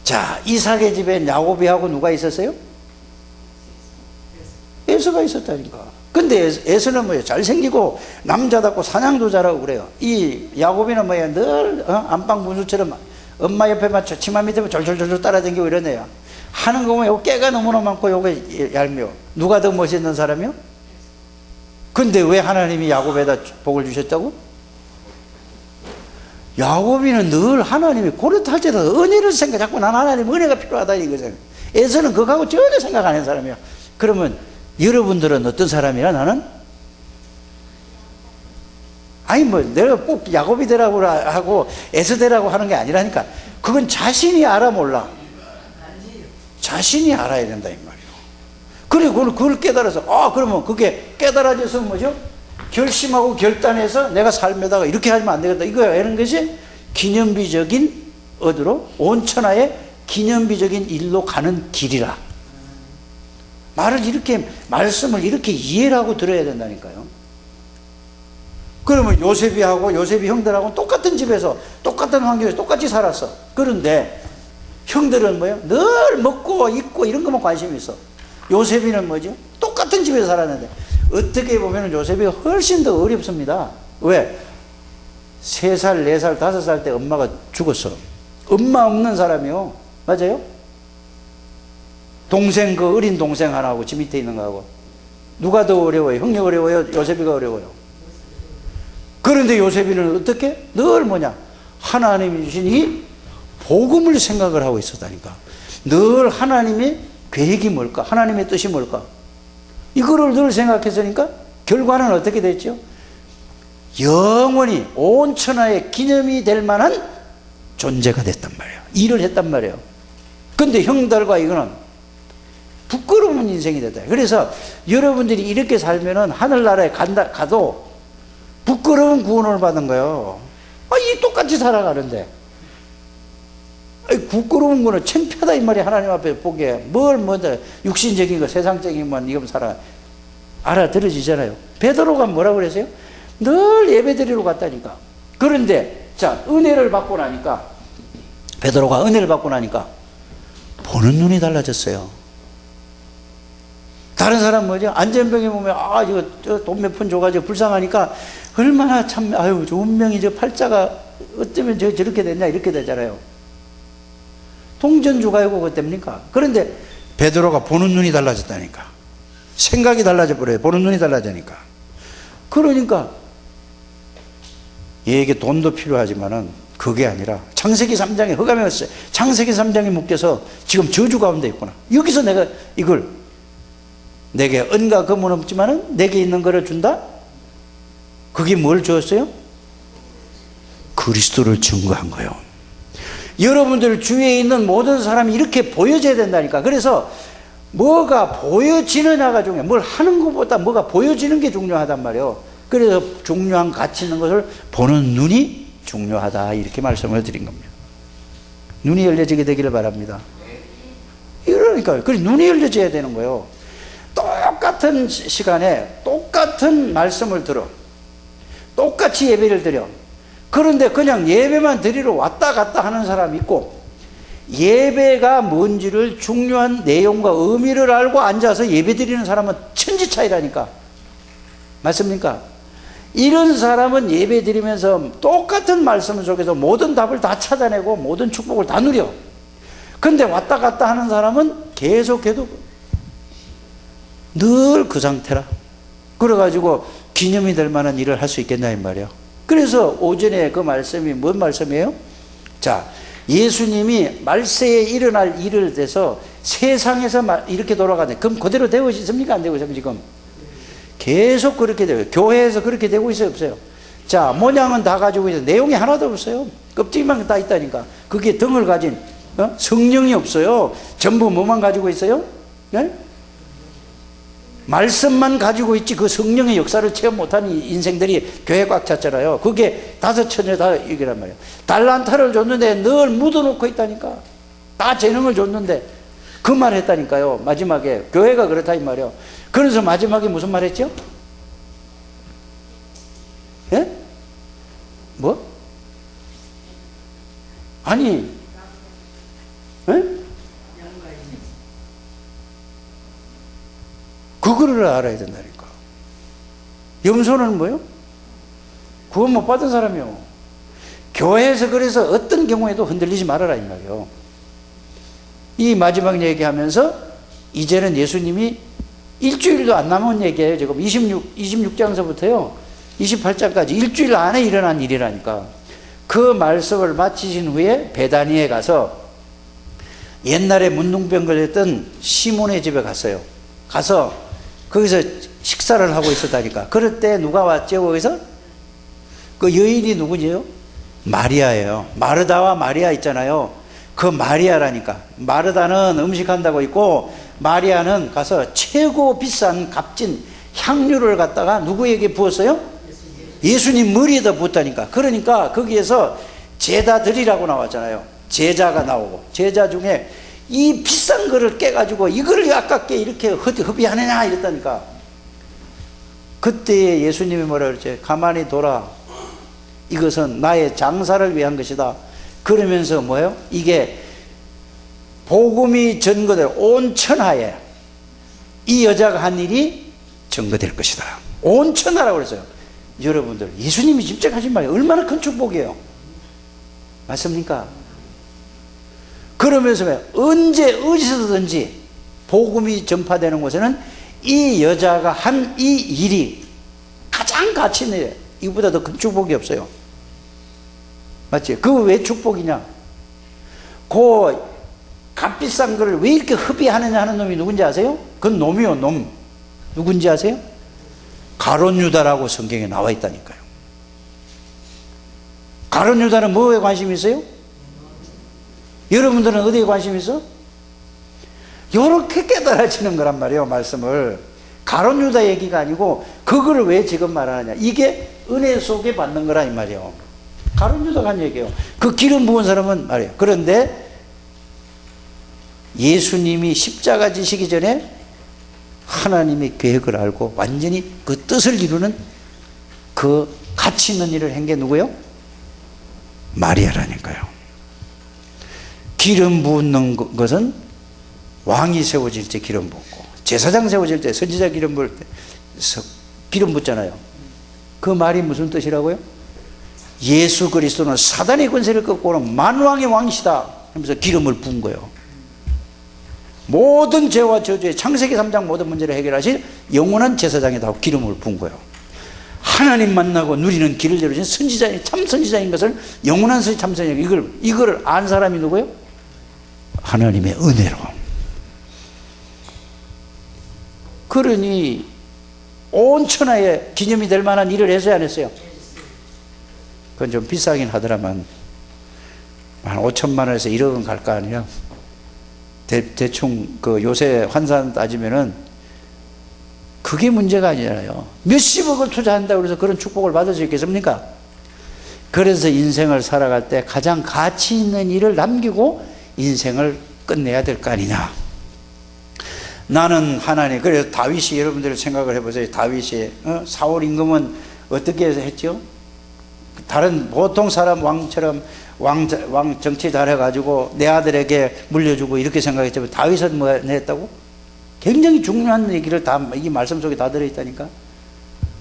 자, 이삭의 집에 야곱이하고 누가 있었어요? 에서가 있었다니까. 근데 에서는 뭐예요? 잘생기고 남자답고 사냥도 잘하고 그래요. 이 야곱이는 뭐예요? 늘 안방 군수처럼 엄마 옆에 맞춰 치마 밑에 졸졸졸 따라다니고 이런 애야. 하는 거 보면 요거 깨가 너무나 많고 요거 얄미워. 누가 더 멋있는 사람이요? 근데 왜 하나님이 야곱에다 복을 주셨다고? 야곱이는 늘 하나님이 고려할 때도 은혜를 생각, 자꾸 난 하나님 은혜가 필요하다 이거잖아요. 에서는 그거하고 전혀 생각 안 하는 사람이야. 그러면 여러분들은 어떤 사람이야? 나는? 아니 뭐 내가 꼭 야곱이 되라고 하고 에서 되라고 하는 게 아니라니까. 그건 자신이 알아 몰라. 자신이 알아야 된다 이 말이에요. 그리고 그걸 깨달아서 그러면 그게 깨달아져서 뭐죠? 결심하고 결단해서 내가 삶에다가 이렇게 하면 안 되겠다 이거야 하는 것이 기념비적인 어디로? 온 천하에 기념비적인 일로 가는 길이라. 말을 이렇게 말씀을 이렇게 이해를 하고 들어야 된다니까요. 그러면 요셉이 형들하고 똑같은 집에서 똑같은 환경에서 똑같이 살았어. 그런데 형들은 뭐예요? 늘 먹고 입고 이런 것만 관심이 있어. 요셉이는 뭐죠? 똑같은 집에서 살았는데 어떻게 보면 요셉이 훨씬 더 어렵습니다. 왜? 3살, 4살, 5살 때 엄마가 죽었어. 엄마 없는 사람이요. 맞아요? 동생, 그 어린 동생 하나하고 지 밑에 있는 거하고. 누가 더 어려워요? 형이 어려워요? 요셉이가 어려워요? 그런데 요셉이는 어떻게? 늘 뭐냐? 하나님이 주신 이 복음을 생각을 하고 있었다니까. 늘 하나님의 계획이 뭘까? 하나님의 뜻이 뭘까? 이거를 늘 생각했으니까 결과는 어떻게 됐죠? 영원히 온 천하의 기념이 될 만한 존재가 됐단 말이에요. 일을 했단 말이에요. 근데 형들과 이거는 부끄러운 인생이 됐다. 그래서 여러분들이 이렇게 살면은 하늘나라에 가도 부끄러운 구원을 받은 거예요. 이 똑같이 살아가는데. 부끄러운 거는 창피하다 이 말이 하나님 앞에 보기에. 뭘 먼저 육신적인 거 세상적인 것만 이거 살아. 알아들어지잖아요. 베드로가 뭐라고 그랬어요? 늘 예배드리러 갔다니까. 그런데 자, 은혜를 받고 나니까, 베드로가 은혜를 받고 나니까 보는 눈이 달라졌어요. 다른 사람 뭐죠? 안전병에 보면 이거 돈 몇 푼 줘가지고 불쌍하니까 얼마나 참 좋은 명이 저 팔자가 어쩌면 저렇게 됐냐 이렇게 되잖아요. 동전주가 이고 그것 때문입니까? 그런데 베드로가 보는 눈이 달라졌다니까. 생각이 달라져 버려요. 보는 눈이 달라지니까. 그러니까 얘에게 돈도 필요하지만은 그게 아니라 창세기 3장에 흑암에 왔어요. 창세기 3장에 묶여서 지금 저주 가운데 있구나. 여기서 내가 이걸 내게 은과 금은 없지만은 내게 있는 거를 준다? 그게 뭘 주었어요? 그리스도를 증거한 거예요. 여러분들 주위에 있는 모든 사람이 이렇게 보여져야 된다니까. 그래서 뭐가 보여지느냐가 중요해. 뭘 하는 것보다 뭐가 보여지는 게 중요하단 말이에요. 그래서 중요한 가치 있는 것을 보는 눈이 중요하다 이렇게 말씀을 드린 겁니다. 눈이 열려지게 되기를 바랍니다. 이러니까요. 그래서 눈이 열려져야 되는 거예요. 똑같은 시간에 똑같은 말씀을 들어 똑같이 예배를 드려. 그런데 그냥 예배만 드리러 왔다 갔다 하는 사람이 있고, 예배가 뭔지를 중요한 내용과 의미를 알고 앉아서 예배 드리는 사람은 천지 차이라니까. 맞습니까? 이런 사람은 예배 드리면서 똑같은 말씀 속에서 모든 답을 다 찾아내고 모든 축복을 다 누려. 근데 왔다 갔다 하는 사람은 계속해도 늘 그 상태라. 그래가지고 기념이 될 만한 일을 할 수 있겠냐 이 말이에요. 그래서 오전에 그 말씀이 뭔 말씀이에요? 자, 예수님이 말세에 일어날 일을 대해서 세상에서 이렇게 돌아가네. 그럼 그대로 되고 있습니까? 안 되고 있습니까? 지금 계속 그렇게 돼요. 교회에서 그렇게 되고 있어요? 없어요? 자, 모양은 다 가지고 있는데 내용이 하나도 없어요. 껍질만 다 있다니까. 그게 등을 가진 성령이 없어요. 전부 뭐만 가지고 있어요? 네? 말씀만 가지고 있지 그 성령의 역사를 체험 못하는 인생들이 교회 꽉 찼잖아요. 그게 5천여 다 이기란 말이에요. 달란트를 줬는데 늘 묻어놓고 있다니까. 다 재능을 줬는데 그 말 했다니까요. 마지막에 교회가 그렇다 이 말이에요. 그래서 마지막에 무슨 말 했죠? 예? 뭐? 아니 예? 그거를 알아야 된다니까. 염소는 뭐요? 구원 못 받은 사람이요. 교회에서 그래서 어떤 경우에도 흔들리지 말아라 이 말이요. 이 마지막 얘기하면서 이제는 예수님이 일주일도 안 남은 얘기예요. 지금 26장서부터요 28장까지 일주일 안에 일어난 일이라니까. 그 말씀을 마치신 후에 베다니에 가서 옛날에 문둥병 걸렸던 시몬의 집에 갔어요. 가서 거기서 식사를 하고 있었다니까. 그럴 때 누가 왔죠? 거기서? 그 여인이 누구지요? 마리아예요. 마르다와 마리아 있잖아요. 그 마리아라니까. 마르다는 음식한다고 있고 마리아는 가서 최고 비싼 값진 향유를 갖다가 누구에게 부었어요? 예수님 머리에다 부었다니까. 그러니까 거기에서 제자 드리라고 나왔잖아요. 제자가 나오고 제자 중에 이 비싼 거를 깨가지고 이걸 아깝게 이렇게 허비하느냐 이랬다니까. 그때 예수님이 뭐라 그랬지? 가만히 둬라. 이것은 나의 장사를 위한 것이다. 그러면서 뭐예요? 이게 복음이 전거될 온 천하에 이 여자가 한 일이 전거될 것이다. 온 천하라고 그랬어요. 여러분들 예수님이 직접 하신 말이 얼마나 큰 축복이에요. 맞습니까? 그러면서 언제 어디서든지 복음이 전파되는 곳에는 이 여자가 한 이 일이 가장 가치 있는 일이에요. 이보다 더 큰 축복이 없어요. 맞지? 그거 왜 축복이냐? 그 값비싼 거를 왜 이렇게 흡입하느냐 하는 놈이 누군지 아세요? 그건 놈이요, 놈. 누군지 아세요? 가룟 유다라고 성경에 나와 있다니까요. 가룟 유다는 뭐에 관심이 있어요? 여러분들은 어디에 관심이 있어? 이렇게 깨달아지는 거란 말이에요, 말씀을. 가룟 유다 얘기가 아니고 그거를 왜 지금 말하느냐, 이게 은혜 속에 받는 거라 이 말이에요. 가룟 유다가 한 얘기예요. 그 기름 부은 사람은 말이에요. 그런데 예수님이 십자가 지시기 전에 하나님의 계획을 알고 완전히 그 뜻을 이루는 그 가치 있는 일을 한 게 누구예요? 마리아라니까요. 기름 붓는 것은 왕이 세워질 때 기름 붓고, 제사장 세워질 때, 선지자 기름 부을 때 기름 붓잖아요. 그 말이 무슨 뜻이라고요? 예수 그리스도는 사단의 권세를 꺾고 오는 만왕의 왕이시다 하면서 기름을 부은 거예요. 모든 죄와 저주의 창세기 3장 모든 문제를 해결하실 영원한 제사장이다 하고 기름을 부은 거예요. 하나님 만나고 누리는 길을 열어준 선지자인, 참 선지자인 것을 영원한 참 선지자, 이걸 안 사람이 누구예요? 하나님의 은혜로. 그러니 온 천하에 기념이 될 만한 일을 했어요, 안 했어요? 그건 좀 비싸긴 하더라만 한 5천만 원에서 1억 원 갈 거 아니에요. 대충 그 요새 환산 따지면은 그게 문제가 아니잖아요. 몇십억을 투자한다고 해서 그런 축복을 받을 수 있겠습니까? 그래서 인생을 살아갈 때 가장 가치 있는 일을 남기고 인생을 끝내야 될 거 아니냐. 나는 하나님, 그래서 다윗이, 여러분들 생각을 해보세요. 다윗이 사울 임금은 어떻게 해서 했죠? 다른 보통 사람 왕처럼 왕 정치 잘해가지고 내 아들에게 물려주고 이렇게 생각했지만 다윗은 뭐 했다고? 굉장히 중요한 얘기를 다 이 말씀 속에 다 들어있다니까.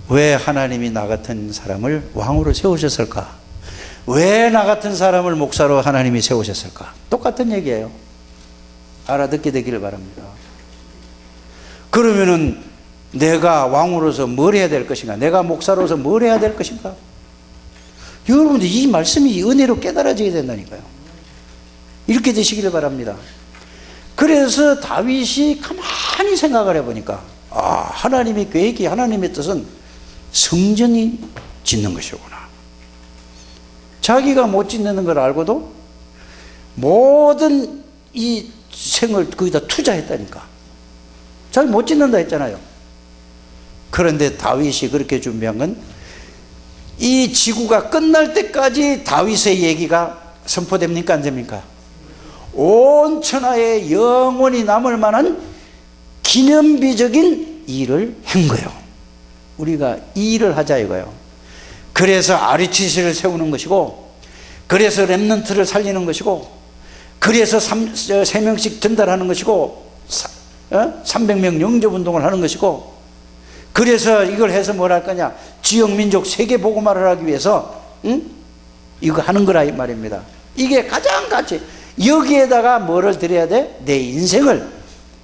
왜 하나님이 나 같은 사람을 왕으로 세우셨을까? 왜 나 같은 사람을 목사로 하나님이 세우셨을까? 똑같은 얘기예요. 알아듣게 되기를 바랍니다. 그러면은 내가 왕으로서 뭘 해야 될 것인가? 내가 목사로서 뭘 해야 될 것인가? 여러분들 이 말씀이 은혜로 깨달아지게 된다니까요. 이렇게 되시기를 바랍니다. 그래서 다윗이 가만히 생각을 해보니까 하나님의 계획이, 하나님의 뜻은 성전이 짓는 것이구나. 자기가 못 짓는 걸 알고도 모든 이 생을 거기다 투자했다니까. 자기 못 짓는다 했잖아요. 그런데 다윗이 그렇게 준비한 건 이 지구가 끝날 때까지 다윗의 얘기가 선포됩니까? 안 됩니까? 온 천하에 영원히 남을 만한 기념비적인 일을 한 거예요. 우리가 이 일을 하자 이거예요. 그래서 RUTC를 세우는 것이고, 그래서 렘넌트를 살리는 것이고, 그래서 3명씩 전달하는 것이고, 300명 영접운동을 하는 것이고, 그래서 이걸 해서 뭘 할 거냐, 지역민족 세계 복음화를 하기 위해서 이거 하는 거라 이 말입니다. 이게 가장 가치. 여기에다가 뭐를 드려야 돼? 내 인생을,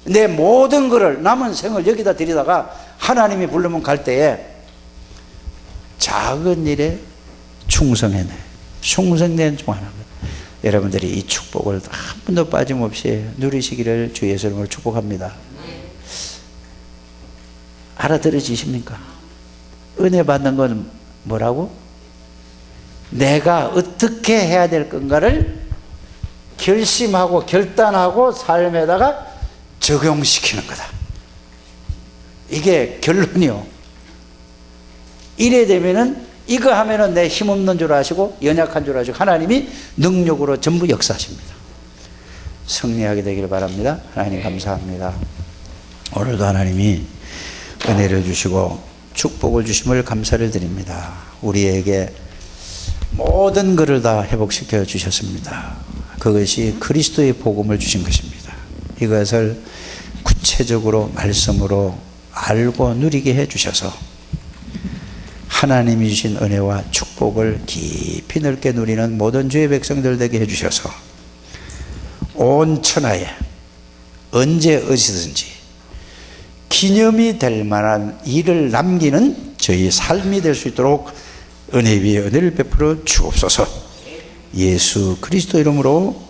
내 모든 거를, 남은 생을 여기다 드리다가 하나님이 부르면 갈 때에 작은 일에 충성해내. 충성된 중 하나입니다. 여러분들이 이 축복을 한 번도 빠짐없이 누리시기를 주 예수 이름으로 축복합니다. 알아들으십니까? 은혜 받는 건 뭐라고? 내가 어떻게 해야 될 건가를 결심하고 결단하고 삶에다가 적용시키는 거다. 이게 결론이요. 이래 되면은 이거 하면은 내 힘없는 줄 아시고 연약한 줄 아시고 하나님이 능력으로 전부 역사하십니다. 승리하게 되기를 바랍니다. 하나님 감사합니다. 오늘도 하나님이 은혜를 주시고 축복을 주심을 감사를 드립니다. 우리에게 모든 것을 다 회복시켜 주셨습니다. 그것이 그리스도의 복음을 주신 것입니다. 이것을 구체적으로 말씀으로 알고 누리게 해 주셔서 하나님이 주신 은혜와 축복을 깊이 넓게 누리는 모든 주의 백성들 되게 해주셔서 온 천하에 언제 어디든지 기념이 될 만한 일을 남기는 저희 삶이 될 수 있도록 은혜 위에 은혜를 베풀어 주옵소서. 예수 그리스도 이름으로